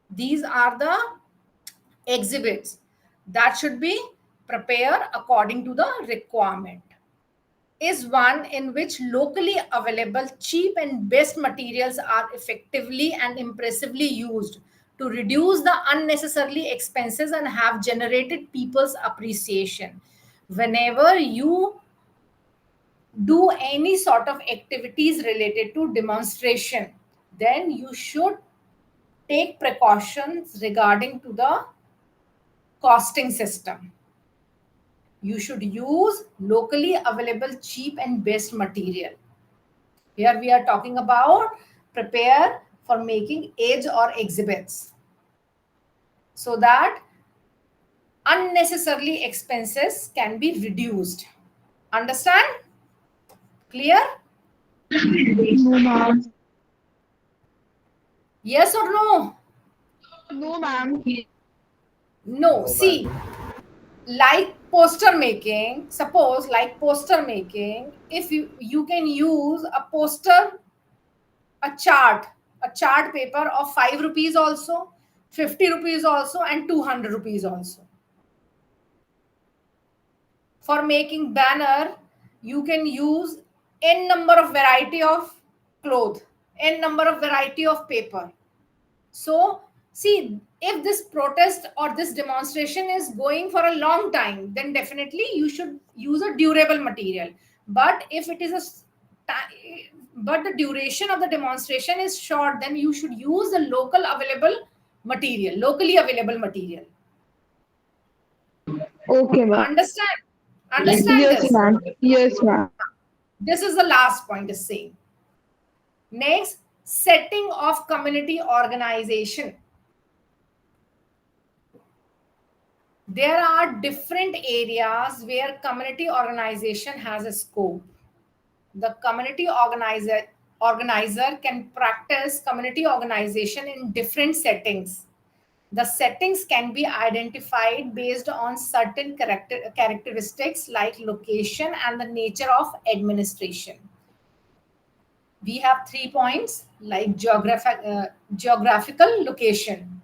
Speaker 1: These are the exhibits that should be prepared according to the requirement. Is one in which locally available cheap and best materials are effectively and impressively used to reduce the unnecessarily expenses and have generated people's appreciation. Whenever you do any sort of activities related to demonstration, then you should take precautions regarding to the costing system. You should use locally available cheap and best material. Here we are talking about prepare for making aids or exhibits so that unnecessarily expenses can be reduced. Understand? Clear?
Speaker 6: No, ma'am.
Speaker 1: Yes or no?
Speaker 6: No, ma'am.
Speaker 1: No. See, like poster making, suppose like poster making, if you can use a poster, a chart paper of 5 rupees also, 50 rupees also, and 200 rupees also. For making banner, you can use n number of variety of cloth, n number of variety of paper. So see, if this protest or this demonstration is going for a long time, then definitely you should use a durable material. But if it is but the duration of the demonstration is short, then you should use the locally available material.
Speaker 6: Okay, ma'am.
Speaker 1: Understand
Speaker 6: Yes,
Speaker 1: this.
Speaker 6: ma'am. Yes, ma'am.
Speaker 1: This is the last point is saying. Next, setting of community organization. There are different areas where community organization has a scope. The community organizer can practice community organization in different settings. The settings can be identified based on certain characteristics like location and the nature of administration. We have 3 points like geographical location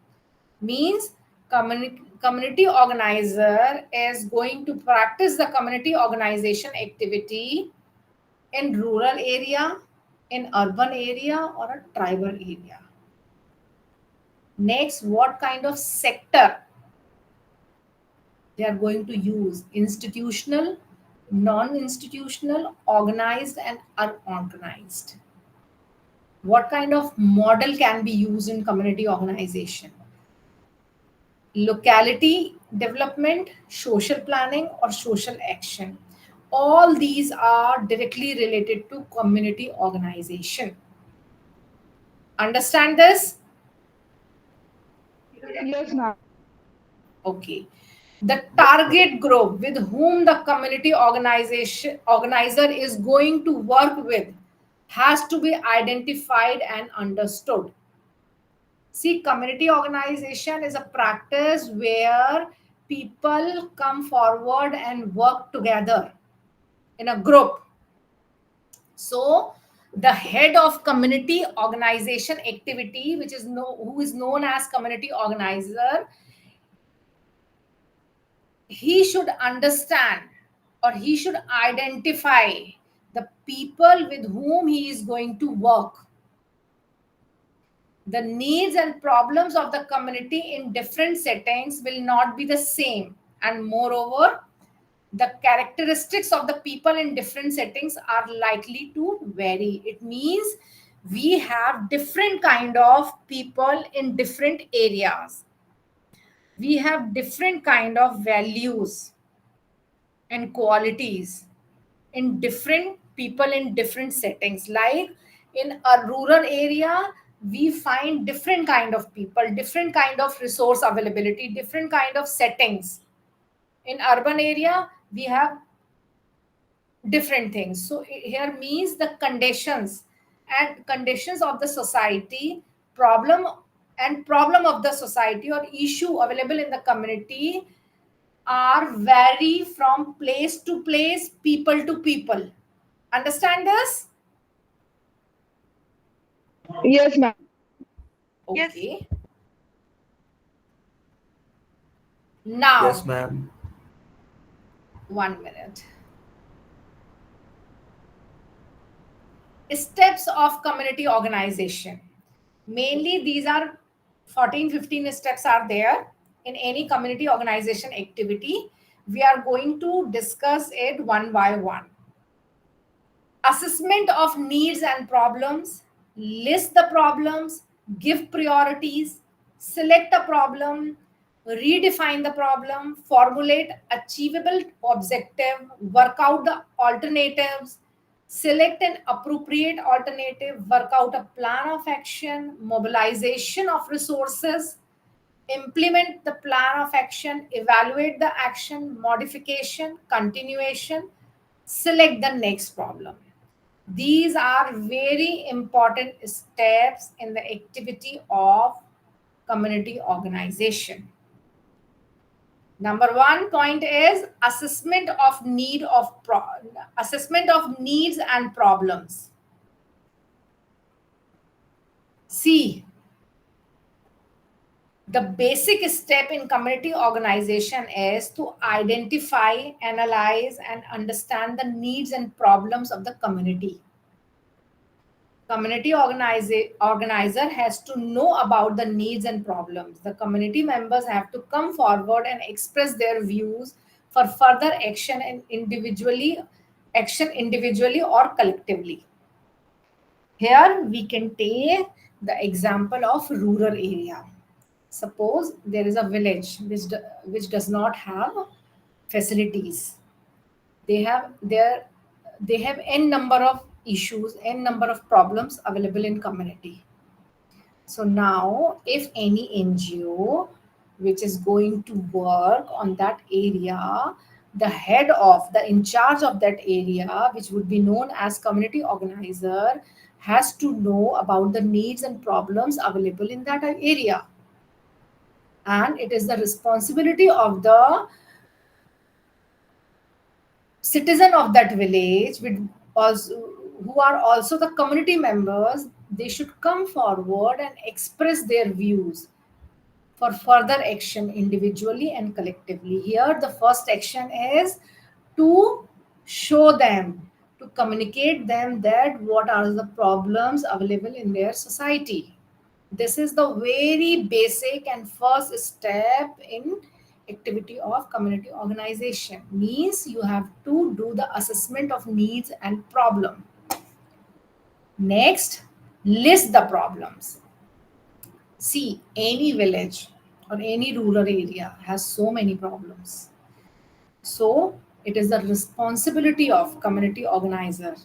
Speaker 1: means community organizer is going to practice the community organization activity in rural area, in urban area, or a tribal area. Next, what kind of sector they are going to use? Institutional, non-institutional, organized, and unorganized. What kind of model can be used in community organization? Locality development, social planning, or social action. All these are directly related to community organization. Understand this?
Speaker 6: Yes, ma'am.
Speaker 1: Okay. The target group with whom the community organizer is going to work with has to be identified and understood. See, community organization is a practice where people come forward and work together in a group. So, the head of community organization activity, who is known as community organizer, he should understand or he should identify the people with whom he is going to work. The needs and problems of the community in different settings will not be the same, and moreover the characteristics of the people in different settings are likely to vary. It means we have different kind of people in different areas, we have different kind of values and qualities in different people in different settings. Like in a rural area, we find different kind of people, different kind of resource availability, different kind of settings. In urban area, we have different things. So here means the conditions of the society, problem of the society or issue available in the community are vary from place to place, people to people. Understand this?
Speaker 6: Yes, ma'am.
Speaker 2: Yes.
Speaker 1: Okay. Now,
Speaker 3: Yes, ma'am.
Speaker 1: 1 minute. Steps of community organization. Mainly these are 14, 15 steps are there in any community organization activity. We are going to discuss it one by one. Assessment of needs and problems, list the problems, give priorities, select a problem, redefine the problem, formulate achievable objective, work out the alternatives, select an appropriate alternative, work out a plan of action, mobilization of resources, implement the plan of action, evaluate the action, modification, continuation, select the next problem. These are very important steps in the activity of community organization. Number one point is assessment of needs and problems. See, the basic step in community organization is to identify, analyze, and understand the needs and problems of the community. Community organizer has to know about the needs and problems. The community members have to come forward and express their views for further action individually or collectively. Here we can take the example of rural area. Suppose there is a village which does not have facilities. They have n number of issues, n number of problems available in community. So now if any NGO which is going to work on that area, the in charge of that area, which would be known as community organizer, has to know about the needs and problems available in that area. And it is the responsibility of the citizen of that village who are also the community members. They should come forward and express their views for further action individually and collectively. Here the first action is to show them, to communicate them that what are the problems available in their society. This is the very basic and first step in activity of community organization. Means you have to do the assessment of needs and problem. Next, list the problems. See, any village or any rural area has so many problems. So it is the responsibility of community organizer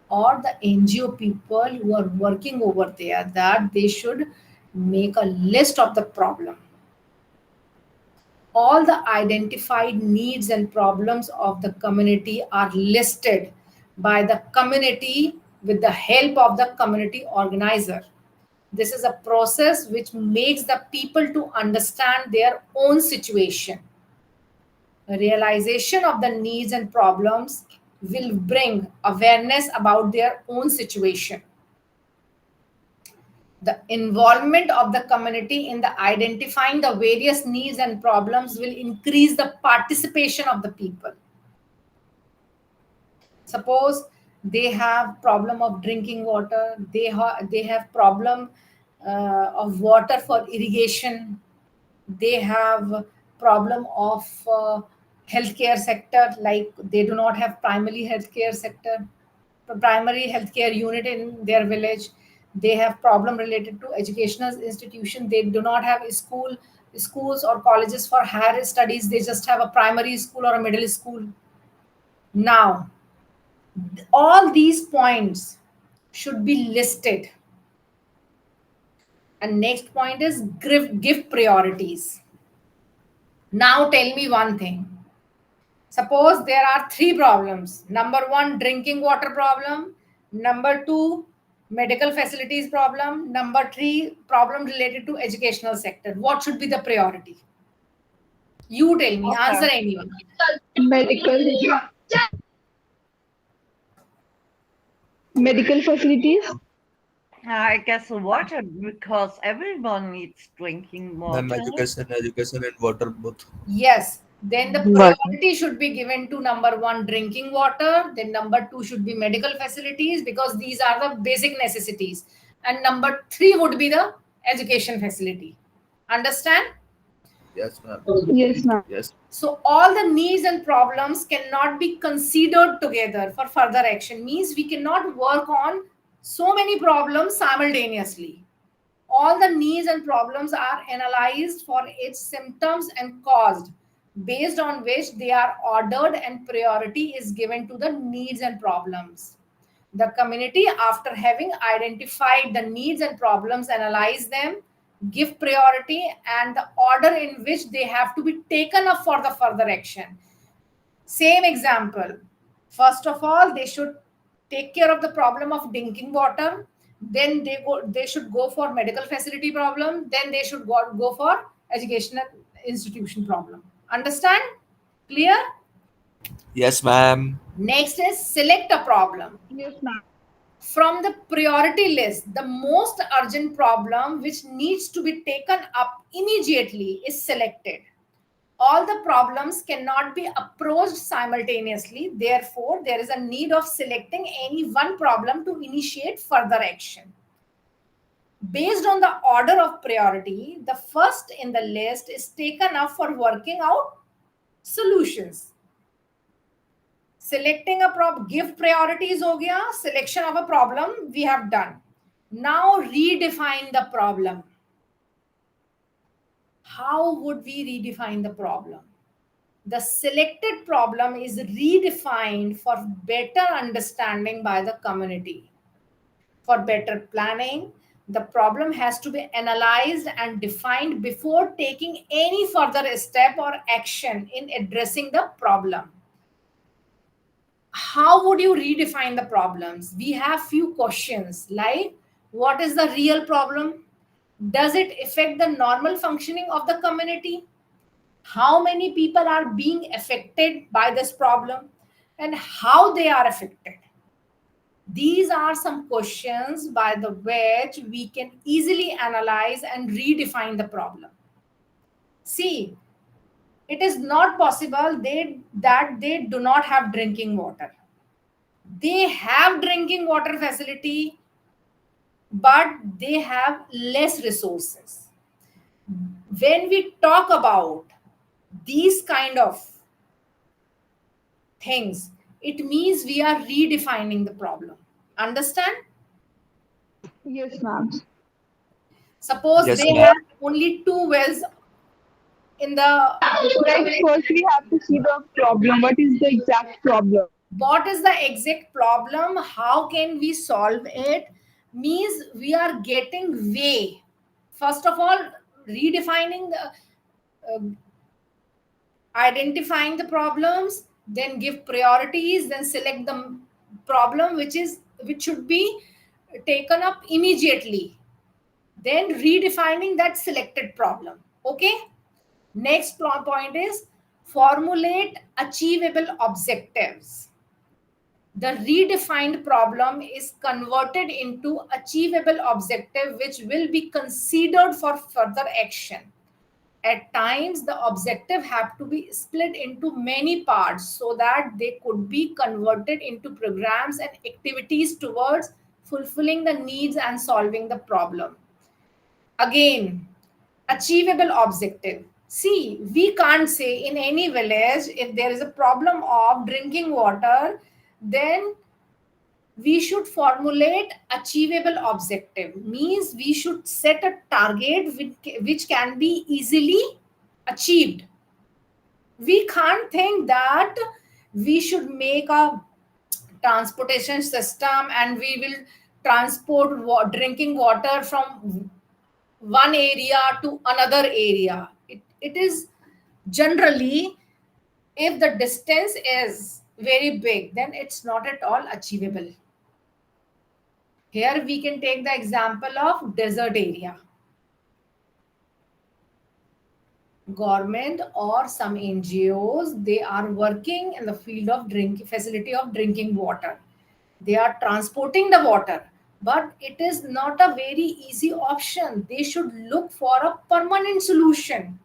Speaker 1: or the NGO people who are working over there that they should make a list of the problem. All the identified needs and problems of the community are listed by the community with the help of the community organizer. This is a process which makes the people to understand their own situation. Realization of the needs and problems will bring awareness about their own situation. The involvement of the community in the identifying the various needs and problems will increase the participation of the people. Suppose they have problem of drinking water, they have problem of water for irrigation, they have problem of healthcare sector, like they do not have primary healthcare unit in their village. They have problem related to educational institution. They do not have schools or colleges for higher studies. They just have a primary school or a middle school. Now all these points should be listed. And next point is give priorities. Now tell me one thing. Suppose there are three problems. Number one, drinking water problem. Number two, medical facilities problem. Number three, problem related to educational sector. What should be the priority? You tell me, answer
Speaker 2: Okay.
Speaker 1: anyone.
Speaker 6: Medical facilities.
Speaker 2: I guess water, because everyone needs drinking
Speaker 3: Ma'am,
Speaker 2: water.
Speaker 3: education and water both.
Speaker 1: Yes. Then the
Speaker 5: But
Speaker 1: priority should be given to number one, drinking water. Then number two should be medical facilities, because these are the basic necessities. And number three would be the education facility. Understand?
Speaker 3: Yes, ma'am.
Speaker 6: Yes, ma'am.
Speaker 3: Yes.
Speaker 1: So all the needs and problems cannot be considered together for further action. Means we cannot work on so many problems simultaneously. All the needs and problems are analyzed for its symptoms and caused, based on which they are ordered, and priority is given to the needs and problems. The community, after having identified the needs and problems, analyze them, give priority and the order in which they have to be taken up for the further action. Same example. First of all, they should take care of the problem of drinking water. Then they should go for medical facility problem. Then they should go for educational institution problem. Understand? Clear?
Speaker 3: Yes, ma'am.
Speaker 1: Next is select a problem.
Speaker 6: Yes, ma'am.
Speaker 1: From the priority list, the most urgent problem which needs to be taken up immediately is selected. All the problems cannot be approached simultaneously. Therefore, there is a need of selecting any one problem to initiate further action. Based on the order of priority, the first in the list is taken up for working out solutions. Selecting a problem, give priorities ho gaya, selection of a problem we have done. Now redefine the problem. How would we redefine the problem? The selected problem is redefined for better understanding by the community. For better planning, the problem has to be analyzed and defined before taking any further step or action in addressing the problem. How would you redefine the problems? We have few questions like, what is the real problem? Does it affect the normal functioning of the community? How many people are being affected by this problem and how they are affected? These are some questions by the which we can easily analyze and redefine the problem. See, it is not possible that they do not have drinking water. They have drinking water facility, but they have less resources. When we talk about these kind of things, it means we are redefining the problem. Understand?
Speaker 6: Yes, ma'am.
Speaker 1: Suppose
Speaker 3: Yes,
Speaker 1: they
Speaker 3: ma'am.
Speaker 1: have only two wells in the,
Speaker 6: Like first we have to see the problem. What is the exact problem?
Speaker 1: what is the exact problem, how can we solve it, means we are getting way. First of all, redefining the, identifying the problems, then give priorities, then select the problem which should be taken up immediately, then redefining that selected problem. Okay. Next point is formulate achievable objectives. The redefined problem is converted into achievable objective which will be considered for further action. At times, the objective have to be split into many parts so that they could be converted into programs and activities towards fulfilling the needs and solving the problem. Again, achievable objective. See, we can't say in any village if there is a problem of drinking water, then we should formulate achievable objective. Means we should set a target which can be easily achieved. We can't think that we should make a transportation system and we will transport drinking water from one area to another area. It is generally, if the distance is very big, then it's not at all achievable. Here we can take the example of desert area. Government or some NGOs, they are working in the field of facility of drinking water. They are transporting the water, but it is not a very easy option. They should look for a permanent solution.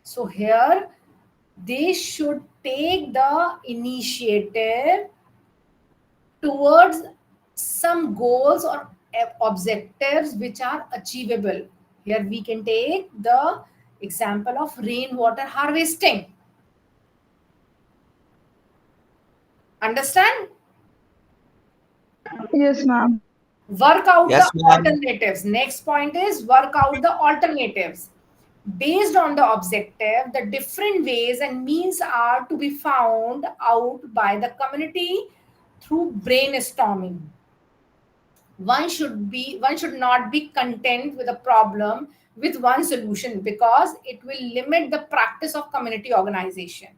Speaker 1: So here they should take the initiative towards some goals or objectives which are achievable. Here we can take the example of rainwater harvesting. Understand?
Speaker 6: Yes, ma'am.
Speaker 1: Work out the
Speaker 3: Yes, ma'am.
Speaker 1: alternatives. Next point is work out the alternatives. Based on the objective, the different ways and means are to be found out by the community through brainstorming. One should not be content with a problem with one solution, because it will limit the practice of community organization.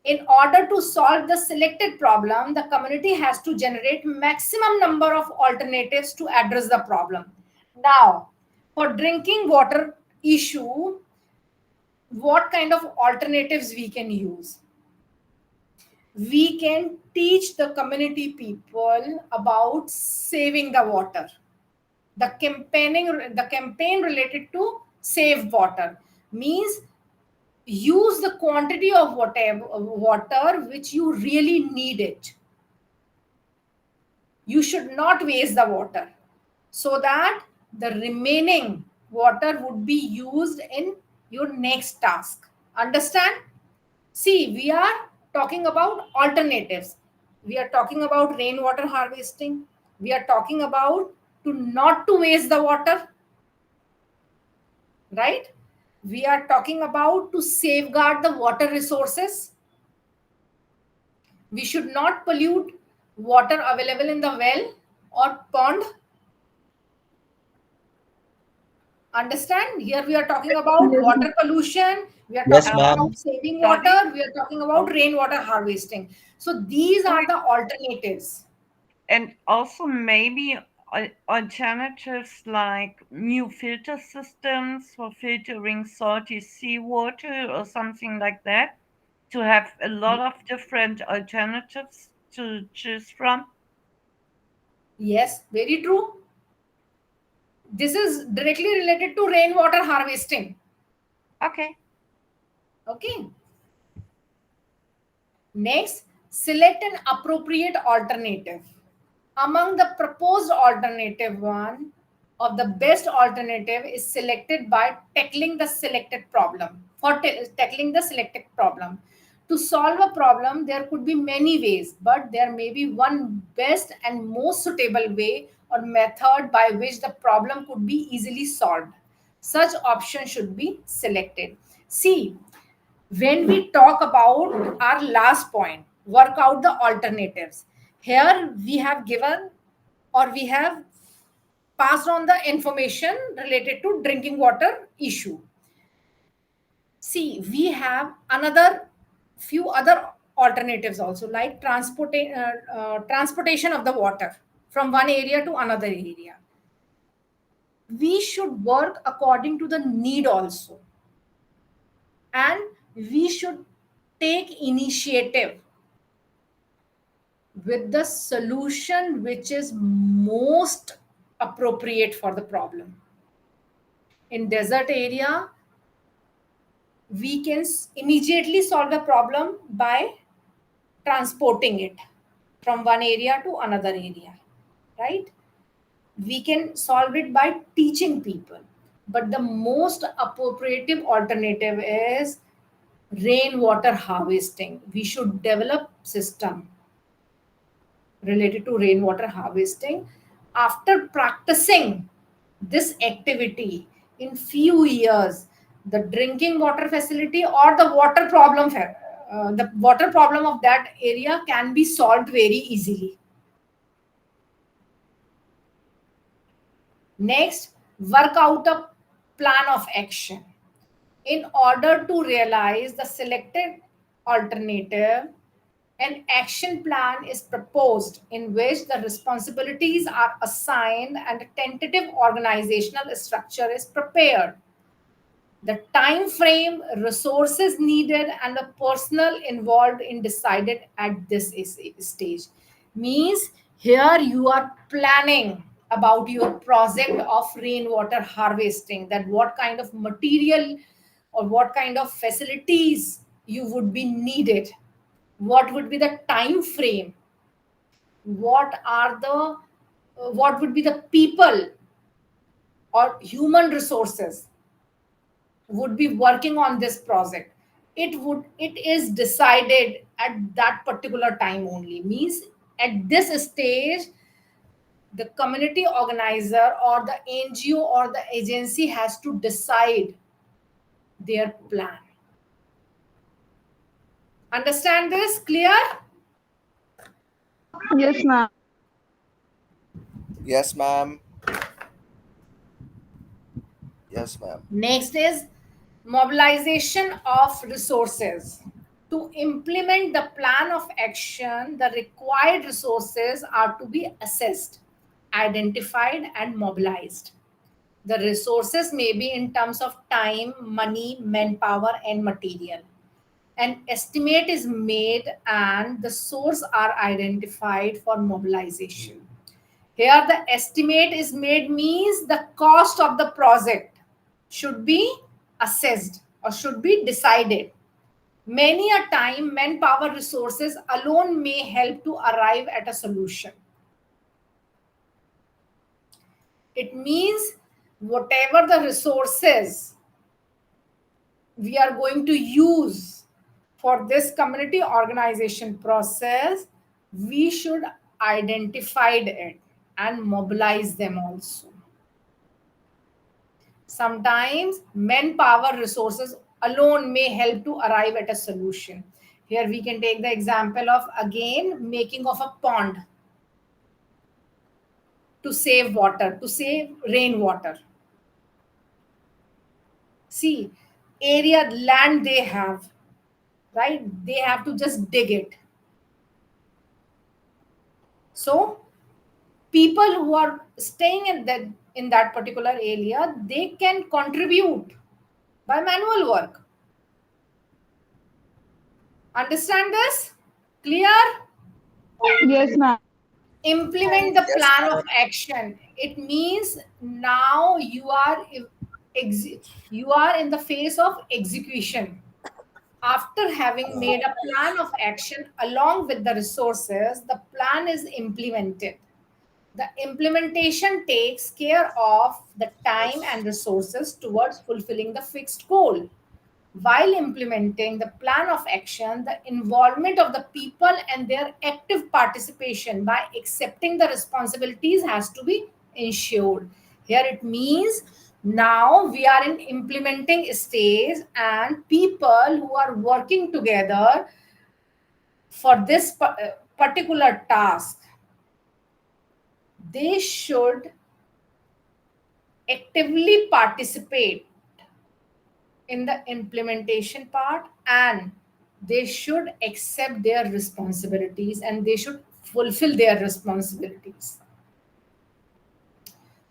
Speaker 1: In order to solve the selected problem, the community has to generate maximum number of alternatives to address the problem. Now, for drinking water issue, what kind of alternatives we can use? We can teach the community people about saving the water. The campaign related to save water means use the quantity of whatever water which you really need it. You should not waste the water, so that the remaining water would be used in your next task. Understand? See, we are talking about alternatives. We are talking about rainwater harvesting. We are talking about to not to waste the water, right? We are talking about to safeguard the water resources. We should not pollute water available in the well or pond. Understand? Here we are talking about
Speaker 6: Yes,
Speaker 1: water pollution. We are
Speaker 3: Yes,
Speaker 1: talking
Speaker 2: Um,
Speaker 1: about
Speaker 3: ma'am.
Speaker 1: saving
Speaker 2: Sorry.
Speaker 1: water. We are talking about rainwater harvesting. So these are the alternatives.
Speaker 2: And also maybe alternatives like new filter systems for filtering salty seawater or something like that, to have a lot of different alternatives to choose from.
Speaker 1: Yes, very true. This is directly related to rainwater harvesting.
Speaker 2: Okay.
Speaker 1: Okay. Next, select an appropriate alternative. Among the proposed alternative, one of the best alternative is selected by tackling the selected problem. For tackling the selected problem. To solve a problem, there could be many ways, but there may be one best and most suitable way or method by which the problem could be easily solved. Such option should be selected. See, when we talk about our last point, work out the alternatives. Here we have given or we have passed on the information related to drinking water issue. See, we have another few other alternatives also, like transportation of the water from one area to another area. We should work according to the need also, and we should take initiative with the solution which is most appropriate for the problem. In desert area, we can immediately solve the problem by transporting it from one area to another area, right? We can solve it by teaching people, but the most appropriate alternative is rainwater harvesting. We should develop system related to rainwater harvesting. After practicing this activity in few years, the drinking water facility or the water problem of that area can be solved very easily. Next, work out a plan of action. In order to realize the selected alternative, an action plan is proposed in which the responsibilities are assigned and a tentative organizational structure is prepared. The time frame, resources needed, and the personnel involved in decided at this stage. Means here you are planning about your project of rainwater harvesting, that what kind of material or what kind of facilities you would be needed, what would be the time frame, what are the what would be the people or human resources would be working on this project. It is decided at that particular time only. Means at this stage the community organizer or the NGO or the agency has to decide their plan. Understand this? Clear?
Speaker 6: Yes, ma'am.
Speaker 3: Yes, ma'am. Yes, ma'am.
Speaker 1: Next is mobilization of resources. To implement the plan of action, the required resources are to be assessed, identified, and mobilized. The resources may be in terms of time, money, manpower, and material. An estimate is made and the source are identified for mobilization. Here, the estimate is made means the cost of the project should be assessed or should be decided. Many a time, manpower resources alone may help to arrive at a solution. It means whatever the resources we are going to use for this community organization process, we should identify it and mobilize them also. Sometimes manpower resources alone may help to arrive at a solution. Here we can take the example of again making of a pond to save water, to save rainwater. See, area land they have, right? They have to just dig it. So people who are staying in that particular area, they can contribute by manual work. Understand this? Clear?
Speaker 6: Yes, ma'am.
Speaker 1: Implement the
Speaker 3: Yes,
Speaker 1: plan of
Speaker 3: ma'am.
Speaker 1: action. It means now you are in the phase of execution. After having made a plan of action along with the resources, the plan is implemented. The implementation takes care of the time and resources toward fulfilling the fixed goal. While implementing the plan of action, the involvement of the people and their active participation by accepting the responsibilities has to be ensured. Here it means now we are in implementing stage and people who are working together for this particular task, they should actively participate in the implementation part and they should accept their responsibilities and they should fulfill their responsibilities.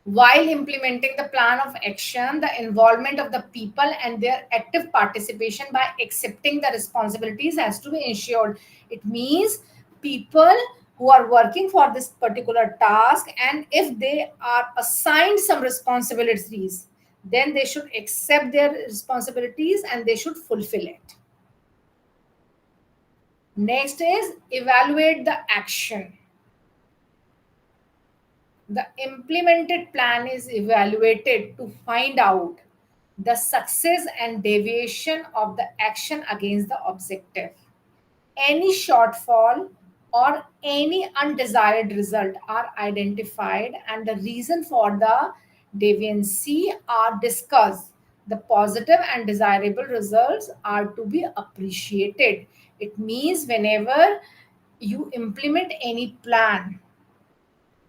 Speaker 1: While implementing the plan of action, the involvement of the people and their active participation by accepting the responsibilities has to be ensured. It means people who are working for this particular task, and if they are assigned some responsibilities, then they should accept their responsibilities and they should fulfill it. Next is evaluate the action. The implemented plan is evaluated to find out the success and deviation of the action against the objective. Any shortfall or any undesired result are identified and the reason for the deviancy are discussed. The positive and desirable results are to be appreciated. It means whenever you implement any plan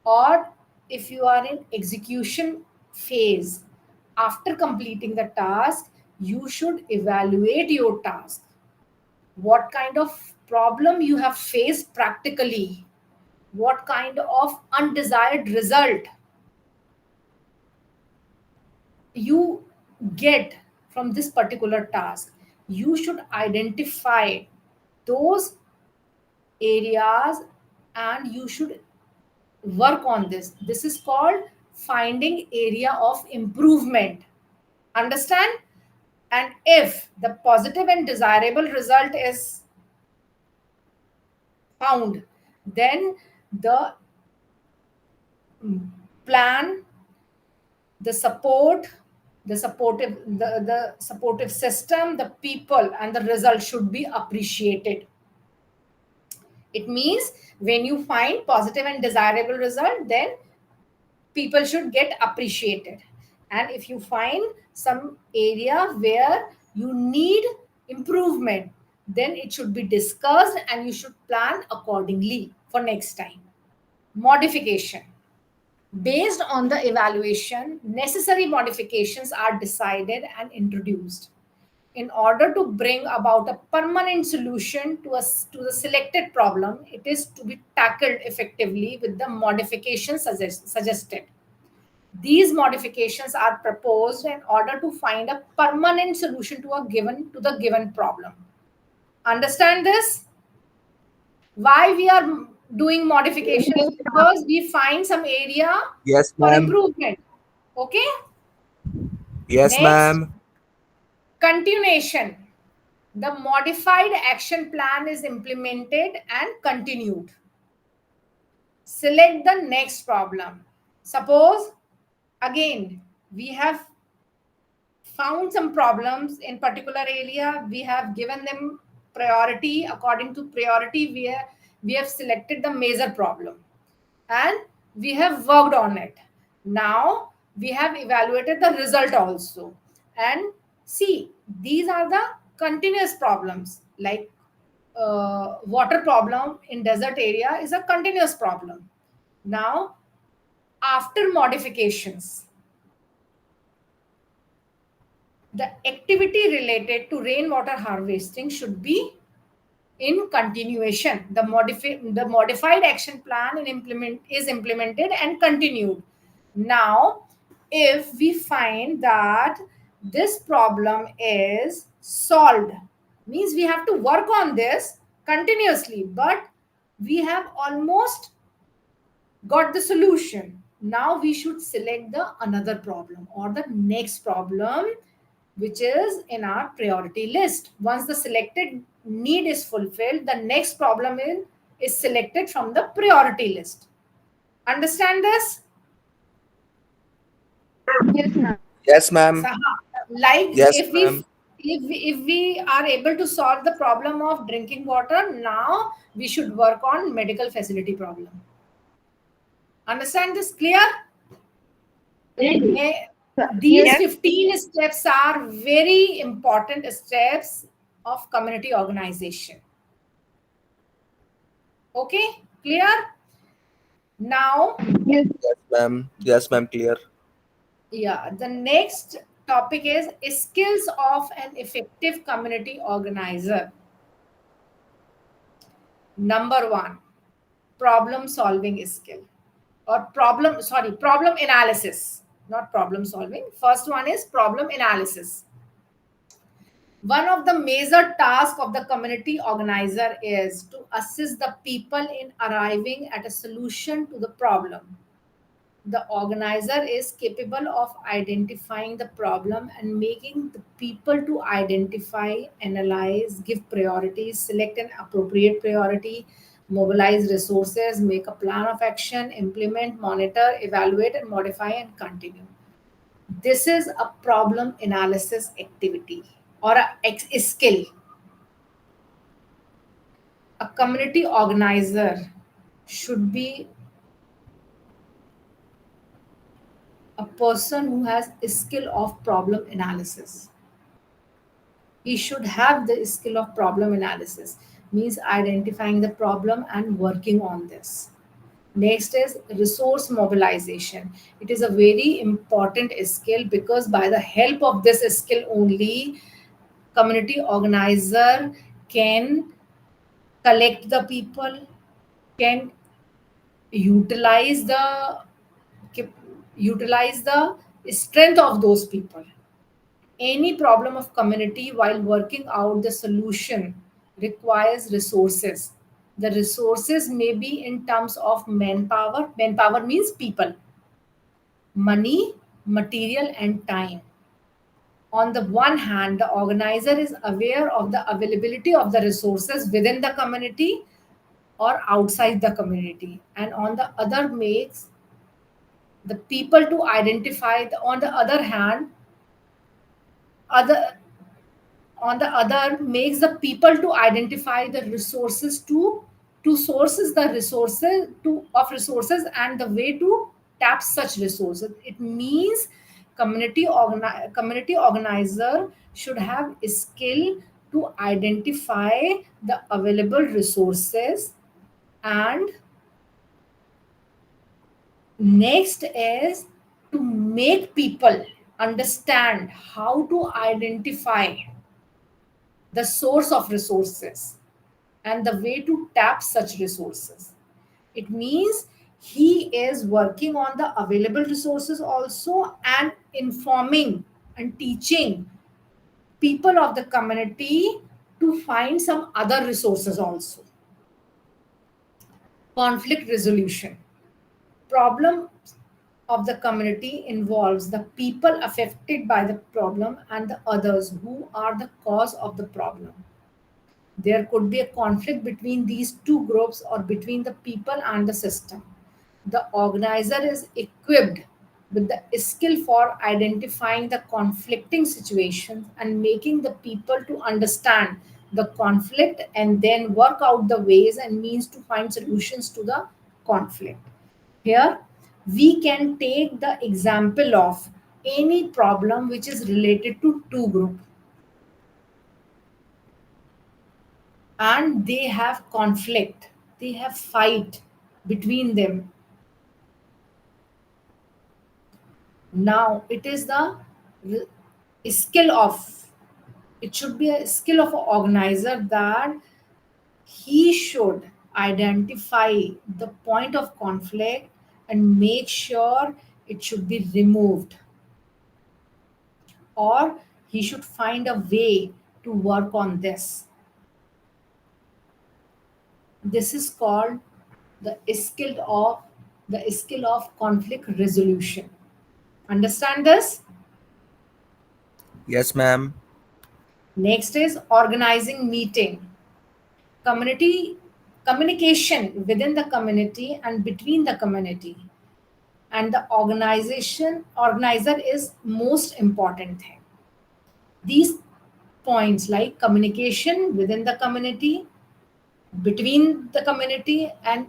Speaker 1: or if you are in execution phase, after completing the task you should evaluate your task, what kind of problem you have faced practically, what kind of undesired result you get from this particular task. You should identify those areas and you should work on this. This is called finding area of improvement. Understand? And if the positive and desirable result is found, then the plan, the support, the supportive system, the people, and the result should be appreciated. It means when you find positive and desirable result, then people should get appreciated. And if you find some area where you need improvement, then it should be discussed and you should plan accordingly for next time. Modification. Based on the evaluation, necessary modifications are decided and introduced. In order to bring about a permanent solution to the selected problem, it is to be tackled effectively with the modifications suggested. These modifications are proposed in order to find a permanent solution to the given problem. Understand this? Why we are doing modifications? Because we find some area
Speaker 3: Yes,
Speaker 1: for
Speaker 3: ma'am.
Speaker 1: improvement. Okay?
Speaker 3: Yes,
Speaker 1: Next,
Speaker 3: ma'am.
Speaker 1: continuation. The modified action plan is implemented and continued. Select the next problem. Suppose, again, we have found some problems in particular area. We have given them priority. According to priority, we have selected the major problem and we have worked on it. Now we have evaluated the result also. And see, these are the continuous problems, like water problem in desert area is a continuous problem. Now, after modifications, the activity related to rainwater harvesting should be in continuation. The modified action plan is implemented and continued. Now, if we find that this problem is solved, means we have to work on this continuously, but we have almost got the solution. Now we should select the another problem or the next problem which is in our priority list. Once the selected need is fulfilled, the next problem is selected from the priority list. Understand this?
Speaker 6: Yes, ma'am.
Speaker 3: Yes, ma'am.
Speaker 1: Like
Speaker 3: Yes, ma'am.
Speaker 1: if we are able to solve the problem of drinking water, now we should work on medical facility problem. Understand this clear? These
Speaker 6: Yes.
Speaker 1: 15 steps are very important steps of community organization. Okay, clear? Now,
Speaker 6: Yes.
Speaker 3: Yes, ma'am. Yes, ma'am. Clear.
Speaker 1: yeah, the next topic is skills of an effective community organizer. Number one, problem solving skill or problem analysis, not problem solving. First one is problem analysis. One of the major tasks of the community organizer is to assist the people in arriving at a solution to the problem. The organizer is capable of identifying the problem and making the people to identify, analyze, give priorities, select an appropriate priority, mobilize resources, make a plan of action, implement, monitor, evaluate, and modify and continue. This is a problem analysis activity or a skill. A community organizer should be a person who has a skill of problem analysis. He should have the skill of problem analysis, means identifying the problem and working on this. Next is resource mobilization. It is a very important skill because by the help of this skill only, community organizer can collect the people, can utilize the utilize the strength of those people. Any problem of community while working out the solution requires resources. The resources may be in terms of manpower. Manpower means people, money, material, and time. On the one hand, the organizer is aware of the availability of the resources within the community or outside the community, and on the other makes the people to identify on the other hand, other on the other makes the people to identify the resources to sources the resources to of resources and the way to tap such resources. It means community organizer should have a skill to identify the available resources, and next is to make people understand how to identify the source of resources and the way to tap such resources. It means he is working on the available resources also and informing and teaching people of the community to find some other resources also. Conflict resolution. Problem of the community involves the people affected by the problem and the others who are the cause of the problem. There could be a conflict between these two groups or between the people and the system. The organizer is equipped with the skill for identifying the conflicting situations and making the people to understand the conflict and then work out the ways and means to find solutions to the conflict. Here, we can take the example of any problem which is related to two groups and they have conflict, they have fight between them. Now it is the skill of, it should be a skill of an organizer that he should identify the point of conflict and make sure it should be removed, or he should find a way to work on this. This is called the skill of conflict resolution. Understand this?
Speaker 3: Yes, ma'am.
Speaker 1: Next is organizing meeting. Community communication within the community and between the community and the organizer is most important thing. These points like communication within the community, between the community and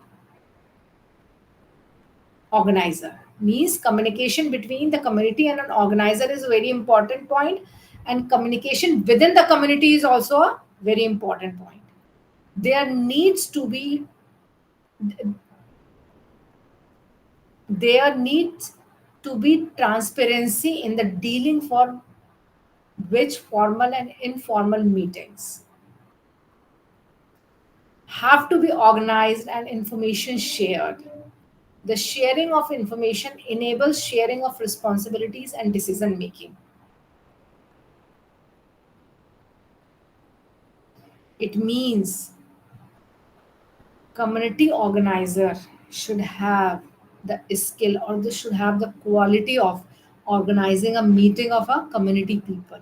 Speaker 1: organizer means communication between the community and an organizer is a very important point, and communication within the community is also a very important point. There needs to be there needs to be transparency in the dealing for which formal and informal meetings have to be organized and information shared. The sharing of information enables sharing of responsibilities and decision making. It means community organizer should have the skill or they should have the quality of organizing a meeting of a community people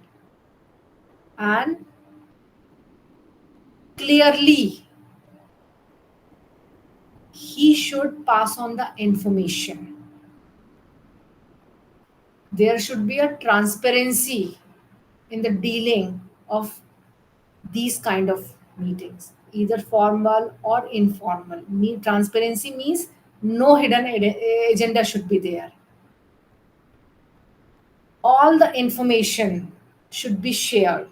Speaker 1: and clearly he should pass on the information. There should be a transparency in the dealing of these kind of meetings, either formal or informal. Transparency means no hidden agenda should be there. All the information should be shared.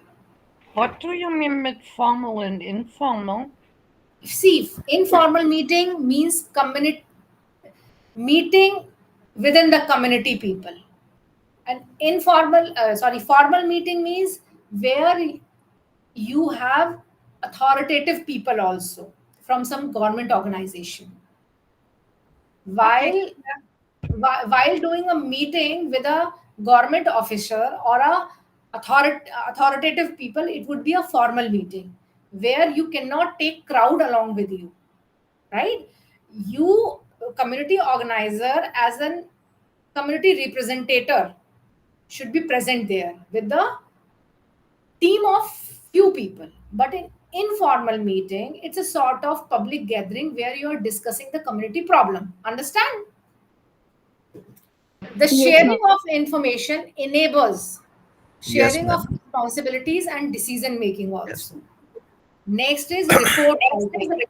Speaker 2: What do you mean with formal and informal?
Speaker 1: See, informal meeting means community meeting within the community people. And formal meeting means where you have authoritative people also from some government organization.
Speaker 2: Okay.
Speaker 1: While doing a meeting with a government officer or a authoritative people, it would be a formal meeting where you cannot take crowd along with you. right? You, community organizer, as an community representative, should be present there with the team of few people. But in informal meeting, it's a sort of public gathering where you are discussing the community problem. Understand? The
Speaker 6: Yes,
Speaker 1: sharing
Speaker 6: ma'am.
Speaker 1: of information enables
Speaker 3: Yes,
Speaker 1: sharing of
Speaker 3: ma'am.
Speaker 1: responsibilities and decision making
Speaker 3: Yes.
Speaker 1: also. Next is report writing.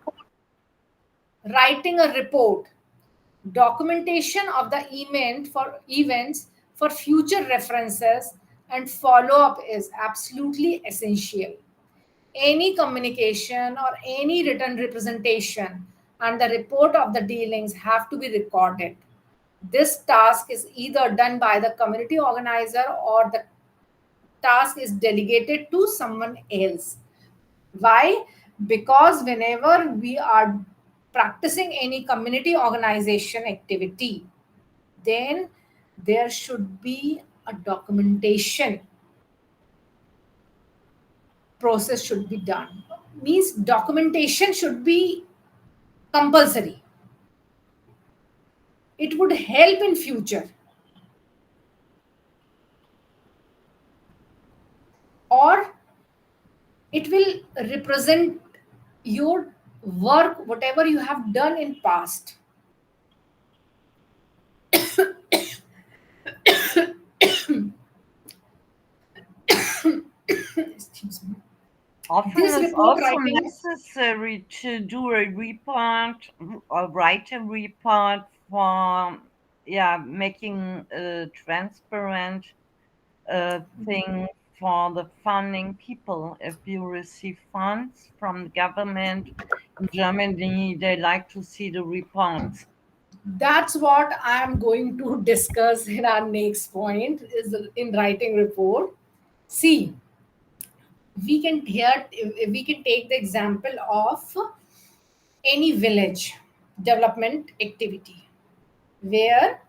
Speaker 1: Writing a report, documentation of the events for future references and follow up is absolutely essential. Any communication or any written representation and the report of the dealings have to be recorded. This task is either done by the community organizer or the task is delegated to someone else. Why? Because whenever we are practicing any community organization activity, then there should be a documentation process should be done. Means documentation should be compulsory. It would help in future, or it will represent your work, whatever you have done in past. Excuse me.
Speaker 2: Often
Speaker 1: This
Speaker 2: it's
Speaker 1: report
Speaker 2: also
Speaker 1: writing,
Speaker 2: necessary to do a report or write a report for, yeah, making a transparent thing for the funding people. If you receive funds from the government in Germany, they like to see the reports.
Speaker 1: that's what I am going to discuss in our next point is in writing report. See, we can take the example of any village development activity where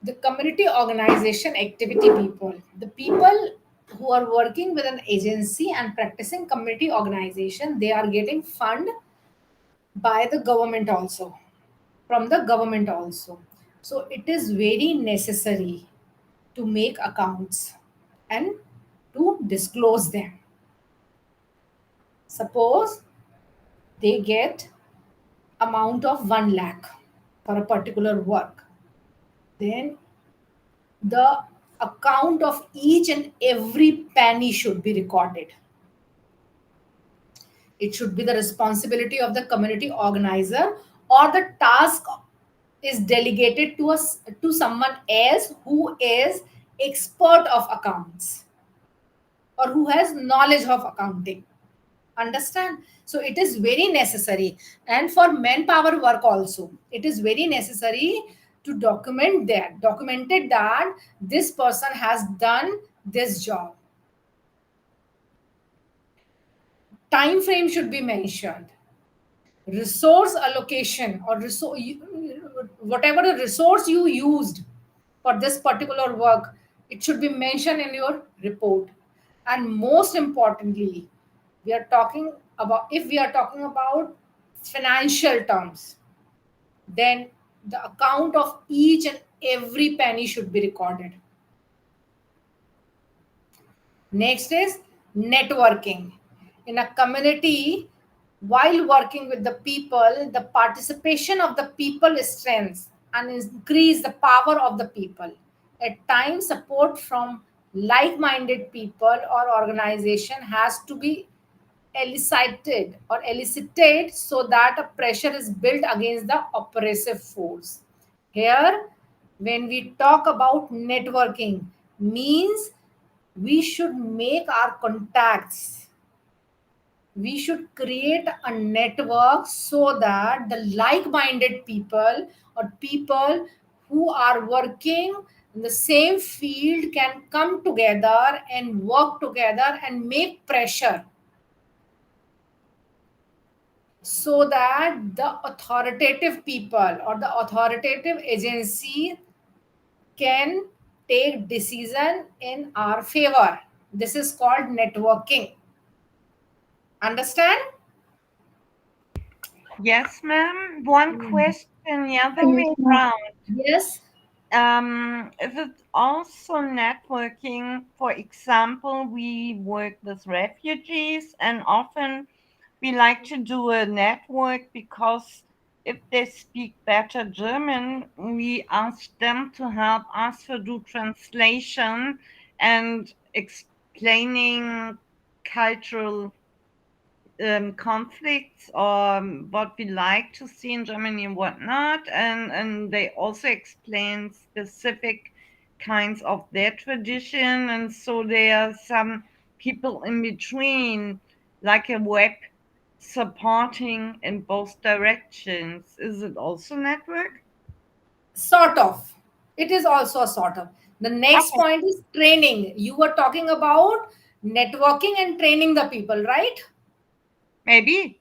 Speaker 1: the community organization activity people, the people who are working with an agency and practicing community organization, they are getting fund by the government also, from the government also. So it is very necessary to make accounts and to disclose them. Suppose they get amount of 1 lakh for a particular work, then the account of each and every penny should be recorded. It should be the responsibility of the community organizer, or the task is delegated to us to someone else who is expert of accounts or who has knowledge of accounting. Understand? So it is very necessary, and for manpower work also it is very necessary to documented that this person has done this job. Time frame should be mentioned, resource allocation or whatever the resource you used for this particular work, it should be mentioned in your report. And most importantly, we are talking about if we are talking about financial terms, then the account of each and every penny should be recorded. Next is networking. In a community, while working with the people, the participation of the people strengthens and increase the power of the people. At times, support from like-minded people or organization has to be elicited so that a pressure is built against the oppressive force. Here, when we talk about networking, means we should make our contacts, we should create a network so that the like-minded people or people who are working in the same field can come together and work together and make pressure so that the authoritative people or the authoritative agency can take decision in our favor. This is called networking. Understand?
Speaker 2: Yes, ma'am. One question the other
Speaker 4: Yes,
Speaker 2: way
Speaker 4: ma'am.
Speaker 2: around.
Speaker 1: Yes.
Speaker 2: Is it also networking? For example, we work with refugees, and often we like to do a network because if they speak better German, we ask them to help us to do translation and explaining cultural conflicts or what we like to see in Germany and whatnot. And they also explain specific kinds of their tradition. And so there are some people in between, like a web supporting in both directions. Is it also network?
Speaker 1: Sort of. It is also a sort of. The next
Speaker 2: Okay,
Speaker 1: point is training. You were talking about networking and training the people, right?
Speaker 2: maybe.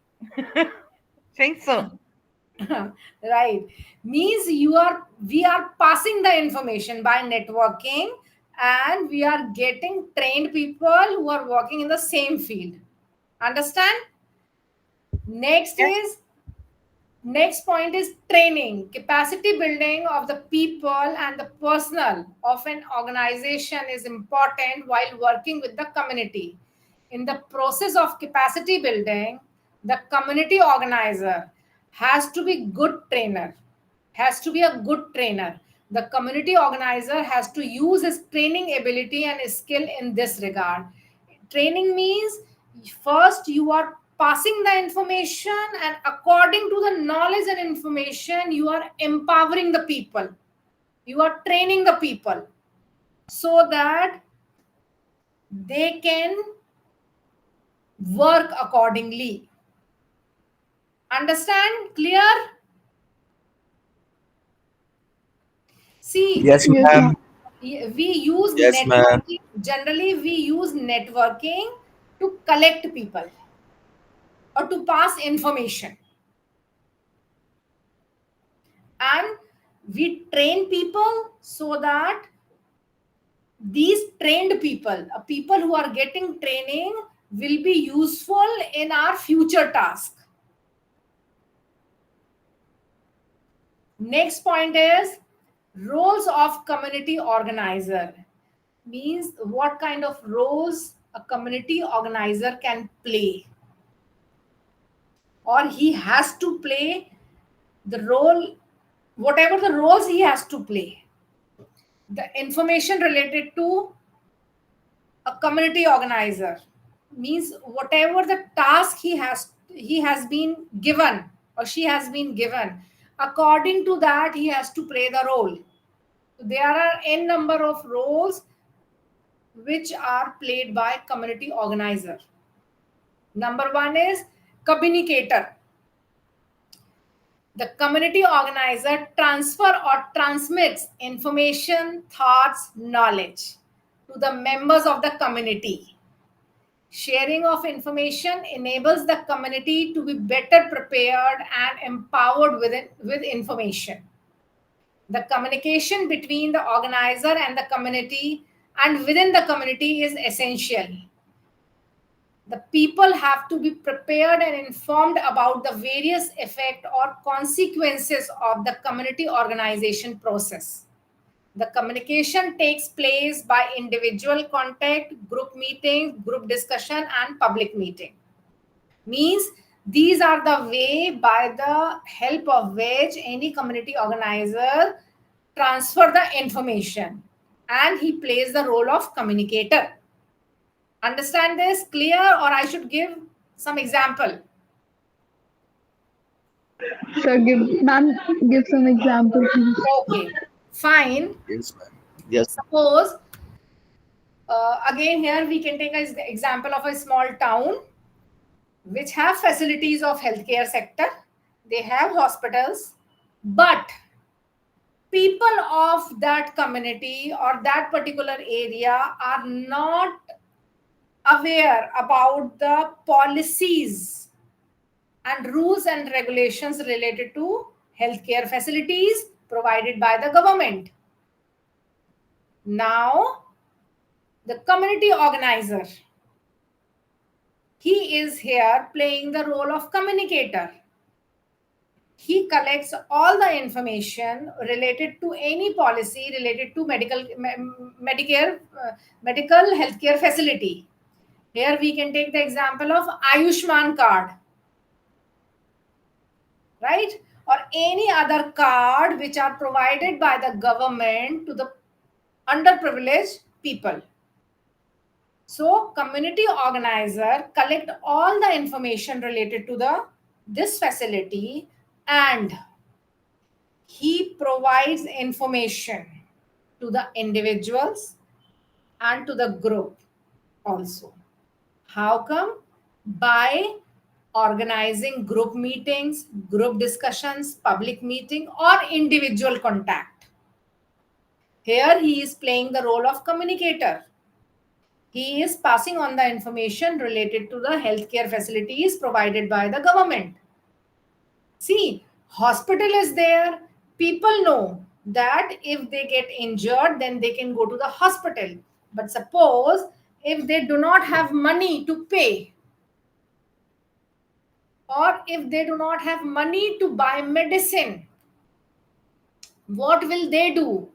Speaker 2: Think so.
Speaker 1: Right. Means we are passing the information by networking, and we are getting trained people who are working in the same field. Understand? Next
Speaker 2: Yes.
Speaker 1: is Next point is training, capacity building of the people and the personnel of an organization is important while working with the community. In the process of capacity building, the community organizer has to be good trainer, has to be a good trainer. The community organizer has to use his training ability and skill in this regard. Training means first you are passing the information, and according to the knowledge and information, you are empowering the people. You are training the people so that they can work accordingly. Understand? Clear? See,
Speaker 3: Yes,
Speaker 4: Yes, ma'am.
Speaker 3: ma'am.
Speaker 1: we use
Speaker 3: Yes, ma'am.
Speaker 1: networking. Generally, we use networking to collect people or to pass information. And we train people so that these trained people, people who are getting training, will be useful in our future task. Next point is roles of community organizer. Means what kind of roles a community organizer can play, or he has to play the role, whatever the roles he has to play. The information related to a community organizer means whatever the task he has been given, or she has been given, according to that he has to play the role. There are n number of roles which are played by community organizer. Number one is communicator. The community organizer transfer or transmits information, thoughts, knowledge to the members of the community. Sharing of information enables the community to be better prepared and empowered with information. The communication between the organizer and the community and within the community is essential. The people have to be prepared and informed about the various effect or consequences of the community organization process. The communication takes place by individual contact, group meeting, group discussion, and public meeting. Means these are the way by the help of which any community organizer transfer the information, and he plays the role of communicator. Understand this clear, or I should give some example?
Speaker 6: So give some example, please.
Speaker 1: Okay, fine.
Speaker 3: Yes, ma'am. Yes.
Speaker 1: Suppose again here we can take an example of a small town which have facilities of healthcare sector. They have hospitals, but people of that community or that particular area are not aware about the policies and rules and regulations related to healthcare facilities provided by the government. Now, the community organizer, he is here playing the role of communicator. He collects all the information related to any policy related to Medicare, medical healthcare facility. Here we can take the example of Ayushman card, right? Or any other card which are provided by the government to the underprivileged people. So community organizer collect all the information related to this facility, and he provides information to the individuals and to the group also. How come? By organizing group meetings, group discussions, public meeting, or individual contact. Here he is playing the role of communicator. He is passing on the information related to the healthcare facilities provided by the government. See, hospital is there. People know that if they get injured, then they can go to the hospital. But suppose if they do not have money to pay, or if they do not have money to buy medicine, what will they do?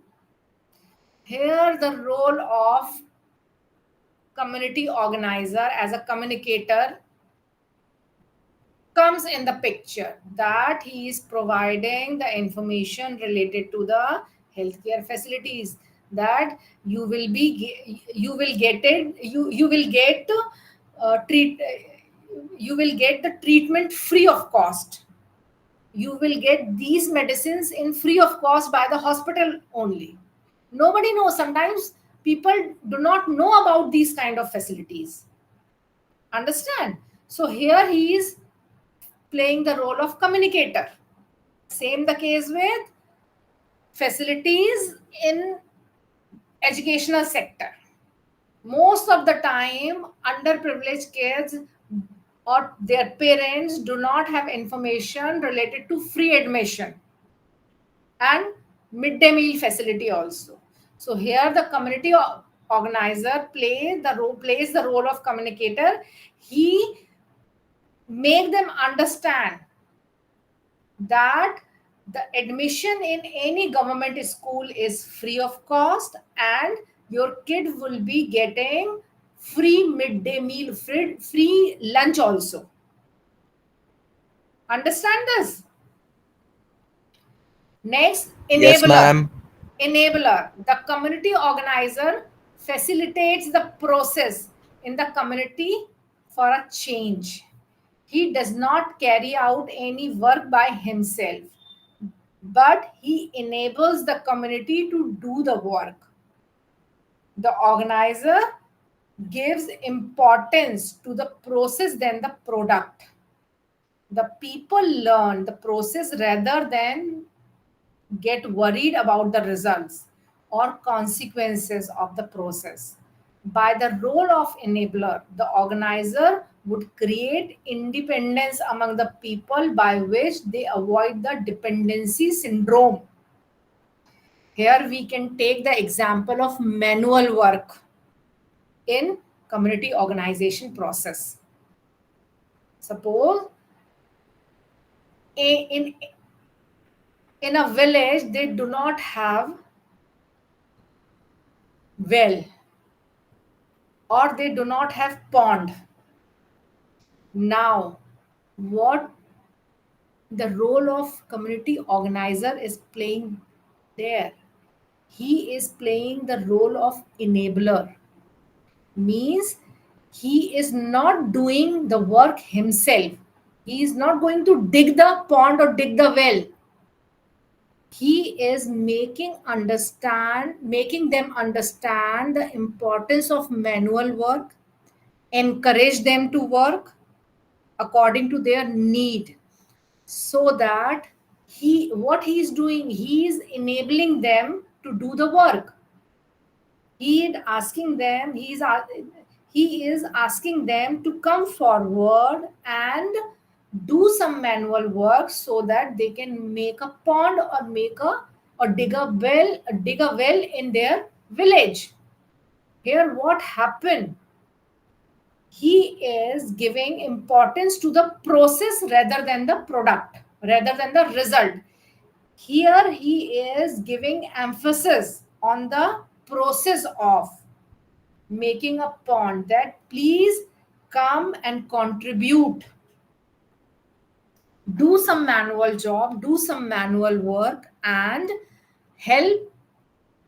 Speaker 1: Here, the role of community organizer as a communicator comes in the picture, that he is providing the information related to the healthcare facilities, that you will get it, you will get treat you will get the treatment free of cost. You will get these medicines in free of cost by the hospital only. Nobody knows. Sometimes people do not know about these kind of facilities. Understand? So here he is playing the role of communicator. Same the case with facilities in educational sector. Most of the time, underprivileged kids or their parents do not have information related to free admission and midday meal facility also. So here the community organizer plays the role of communicator. He make them understand that the admission in any government school is free of cost, and your kid will be getting free midday meal, free lunch also. Understand this? Next,
Speaker 3: Yes,
Speaker 1: enabler.
Speaker 3: ma'am.
Speaker 1: Enabler. The community organizer facilitates the process in the community for a change. He does not carry out any work by himself, but he enables the community to do the work. The organizer gives importance to the process than the product. The people learn the process rather than get worried about the results or consequences of the process. By the role of enabler, the organizer would create independence among the people by which they avoid the dependency syndrome. Here we can take the example of manual work in community organization process. Suppose in a village they do not have well, or they do not have pond. Now, what the role of community organizer is playing there? He is playing the role of enabler. Means he is not doing the work himself. He is not going to dig the pond or dig the well. He is making them understand the importance of manual work, encourage them to work according to their need, so that what he is doing, he is enabling them to do the work. He is asking them to come forward and do some manual work so that they can make a pond or dig a well in their village. Here what happened? He is giving importance to the process rather than the product. rather than the result. Here he is giving emphasis on the process of making a pond, that please come and contribute, do some manual job, do some manual work, and help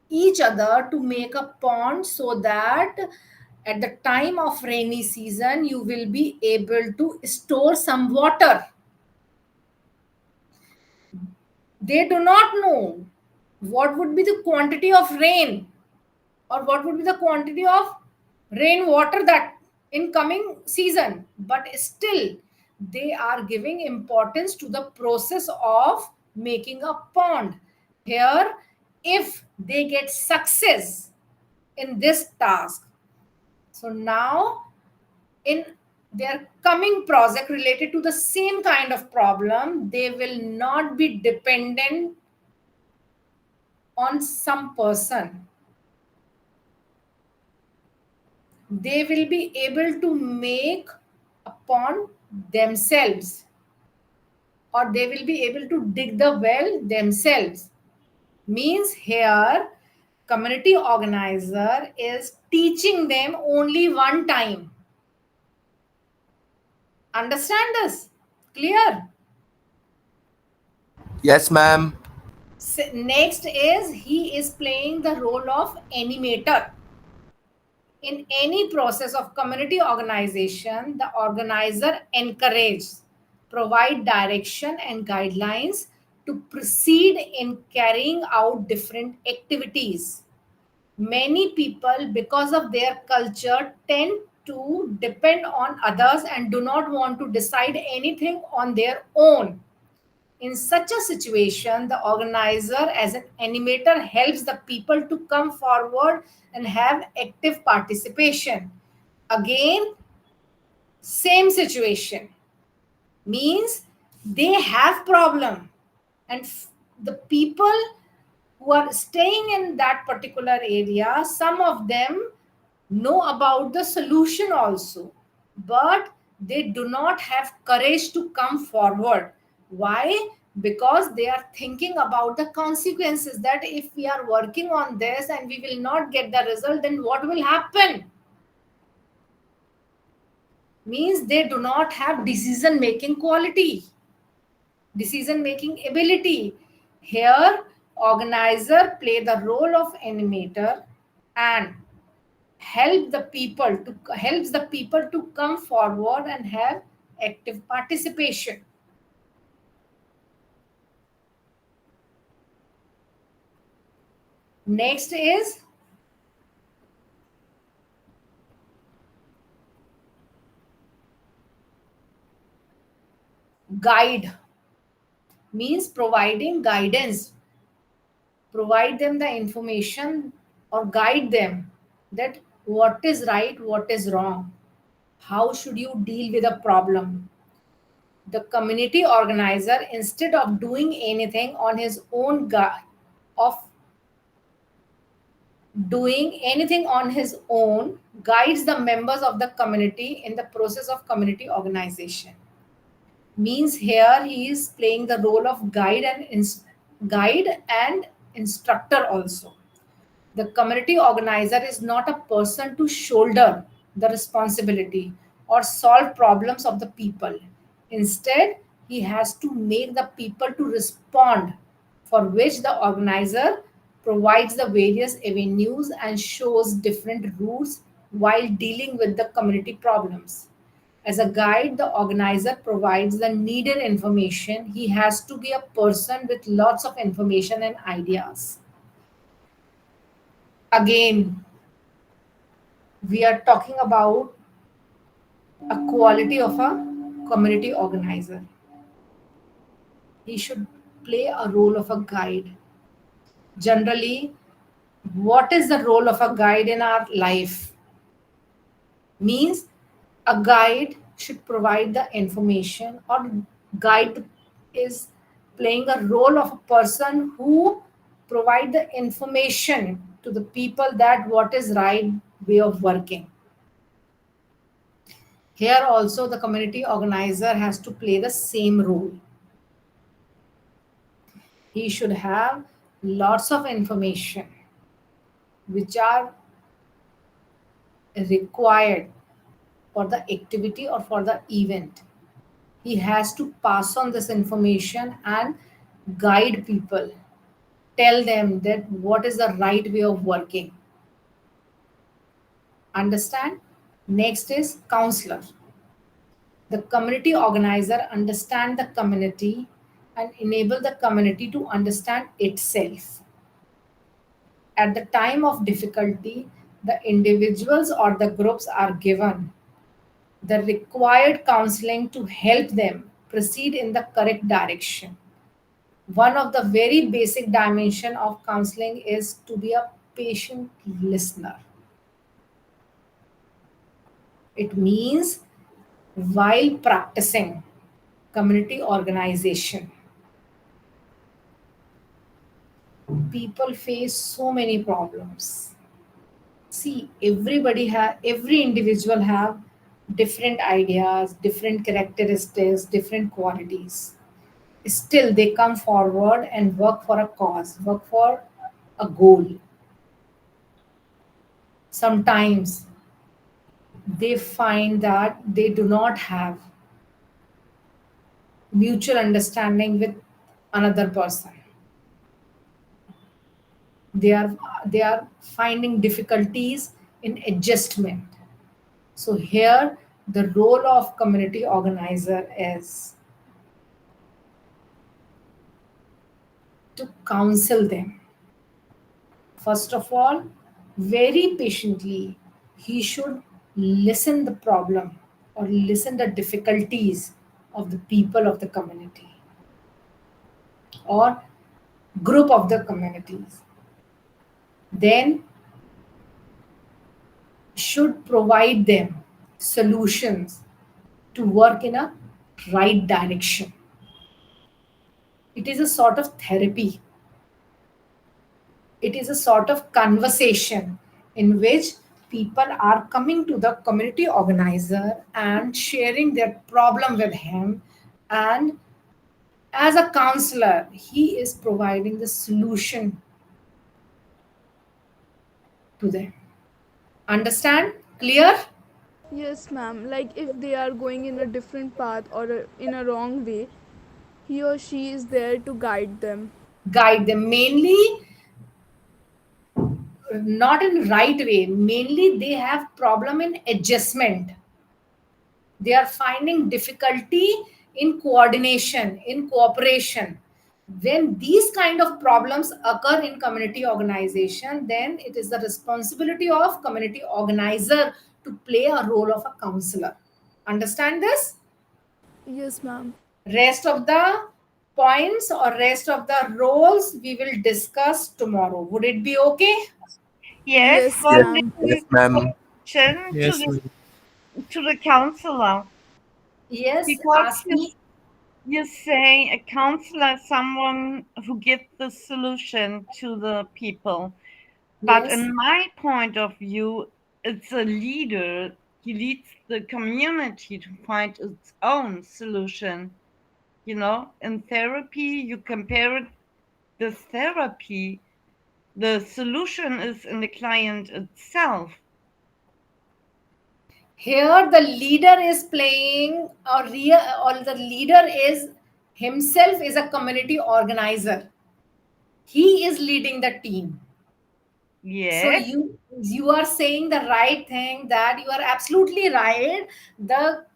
Speaker 1: each other to make a pond, so that at the time of rainy season you will be able to store some water. They do not know what would be the quantity of rain or what would be the quantity of rainwater that in coming season, but still they are giving importance to the process of making a pond. Here, if they get success in this task, so now in their coming project related to the same kind of problem, they will not be dependent on some person. They will be able to make upon themselves, or they will be able to dig the well themselves. Means here community organizer is teaching them only one time. Understand this? Clear?
Speaker 3: Yes, ma'am.
Speaker 1: Next is he is playing the role of animator. In any process of community organization, the organizer encourages, provide direction and guidelines to proceed in carrying out different activities. Many people, because of their culture, tend to depend on others and do not want to decide anything on their own. In such a situation, the organizer, as an animator, helps the people to come forward and have active participation. Again, same situation. Means they have problem, and the people who are staying in that particular area, some of them know about the solution also, but they do not have courage to come forward. Why? Because they are thinking about the consequences, that if we are working on this and we will not get the result, then what will happen? Means they do not have decision making quality, decision making ability. Here organizer play the role of animator and helps the people to come forward and have active participation. Next is guide. Means providing guidance, provide them the information or guide them that what is right, what is wrong, how should you deal with a problem. The community organizer, instead of doing anything on his own of doing anything on his own, guides the members of the community in the process of community organization. Means here he is playing the role of guide and instructor also. The community organizer is not a person to shoulder the responsibility or solve problems of the people. Instead, he has to make the people to respond, for which the organizer provides the various avenues and shows different routes while dealing with the community problems. As a guide, the organizer provides the needed information. He has to be a person with lots of information and ideas. Again, we are talking about a quality of a community organizer. He should play a role of a guide. Generally, what is the role of a guide in our life? Means a guide should provide the information, or guide is playing a role of a person who provide the information to the people that what is right way of working. Here also the community organizer has to play the same role. He should have lots of information which are required for the activity or for the event. He has to pass on this information and guide people, tell them that what is the right way of working. Understand? Next is counselor. The community organizer understand the community and enable the community to understand itself. At the time of difficulty, the individuals or the groups are given the required counseling to help them proceed in the correct direction. One of the very basic dimension of counseling is to be a patient listener. It means while practicing community organization, people face so many problems. See, every individual have different ideas, different characteristics, different qualities. Still they come forward and work for a cause, work for a goal. Sometimes they find that they do not have mutual understanding with another person. They are finding difficulties in adjustment. So here the role of community organizer is to counsel them. First of all, very patiently, he should listen the problem or listen the difficulties of the people of the community or group of the communities. Then should provide them solutions to work in a right direction. It is a sort of therapy. It is a sort of conversation in which people are coming to the community organizer and sharing their problem with him. And as a counselor, he is providing the solution to them. Understand? Clear?
Speaker 4: Yes, ma'am. Like if they are going in a different path or in a wrong way, he or she is there to guide them.
Speaker 1: Guide them mainly, not in right way. Mainly they have problem in adjustment. They are finding difficulty in coordination, in cooperation. When these kind of problems occur in community organization, then it is the responsibility of community organizer to play a role of a counselor. Understand this?
Speaker 4: Yes, ma'am.
Speaker 1: Rest of the points or rest of the roles we will discuss tomorrow. Would it be okay?
Speaker 2: Yes,
Speaker 4: Yes,
Speaker 2: one
Speaker 3: Yes,
Speaker 4: ma'am.
Speaker 3: yes,
Speaker 2: little
Speaker 3: ma'am.
Speaker 2: question to
Speaker 7: Yes,
Speaker 2: the
Speaker 7: ma'am.
Speaker 2: counselor,
Speaker 1: Yes,
Speaker 2: because
Speaker 1: ask me.
Speaker 2: you say a counselor is someone who gives the solution to the people. But
Speaker 1: Yes.
Speaker 2: in my point of view, it's a leader. He leads the community to find its own solution. You know, in therapy, you compare it the therapy. The solution is in the client itself.
Speaker 1: Here the leader is playing or real, or the leader is himself is a community organizer. He is leading the team. So
Speaker 2: Yes,
Speaker 1: you are saying the right thing, that you are absolutely right. The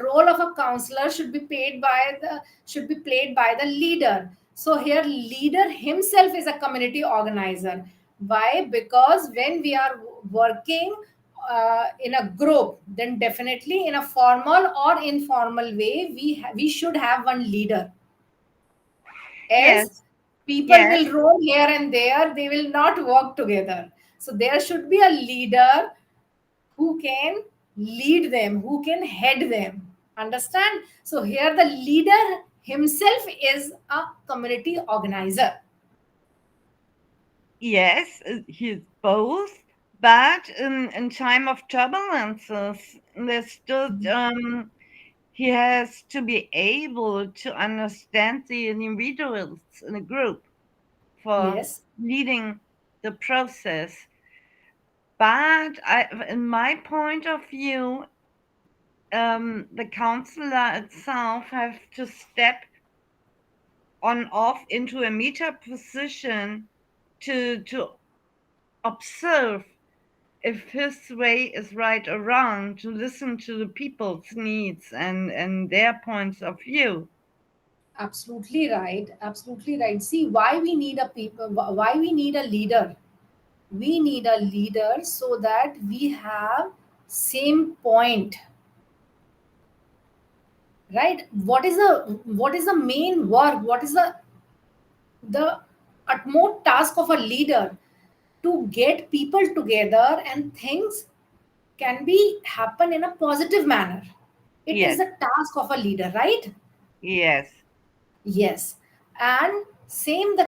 Speaker 1: role of a counselor should be played by the leader. So here leader himself is a community organizer. Why? Because when we are working in a group, then definitely in a formal or informal way, we should have one leader. As
Speaker 2: yes,
Speaker 1: people
Speaker 2: yes,
Speaker 1: will roam here and there, they will not work together. So there should be a leader who can lead them, who can head them. Understand? So here the leader himself is a community organizer.
Speaker 2: yes. He's both. But in time of turbulences, there's still He has to be able to understand the individuals in a group for
Speaker 1: Yes,
Speaker 2: leading the process. But in my point of view, the counselor itself have to step on off into a meta position to observe if his way is right or wrong, to listen to the people's needs and their points of view.
Speaker 1: absolutely right. Absolutely right. See, why we need a people, why we need a leader. We need a leader so that we have same point, right? What is the main work? What is the utmost task of a leader? To get people together and things can be happen in a positive manner. It is
Speaker 2: Yes,
Speaker 1: the task of a leader, right?
Speaker 2: yes.
Speaker 1: Yes. And same the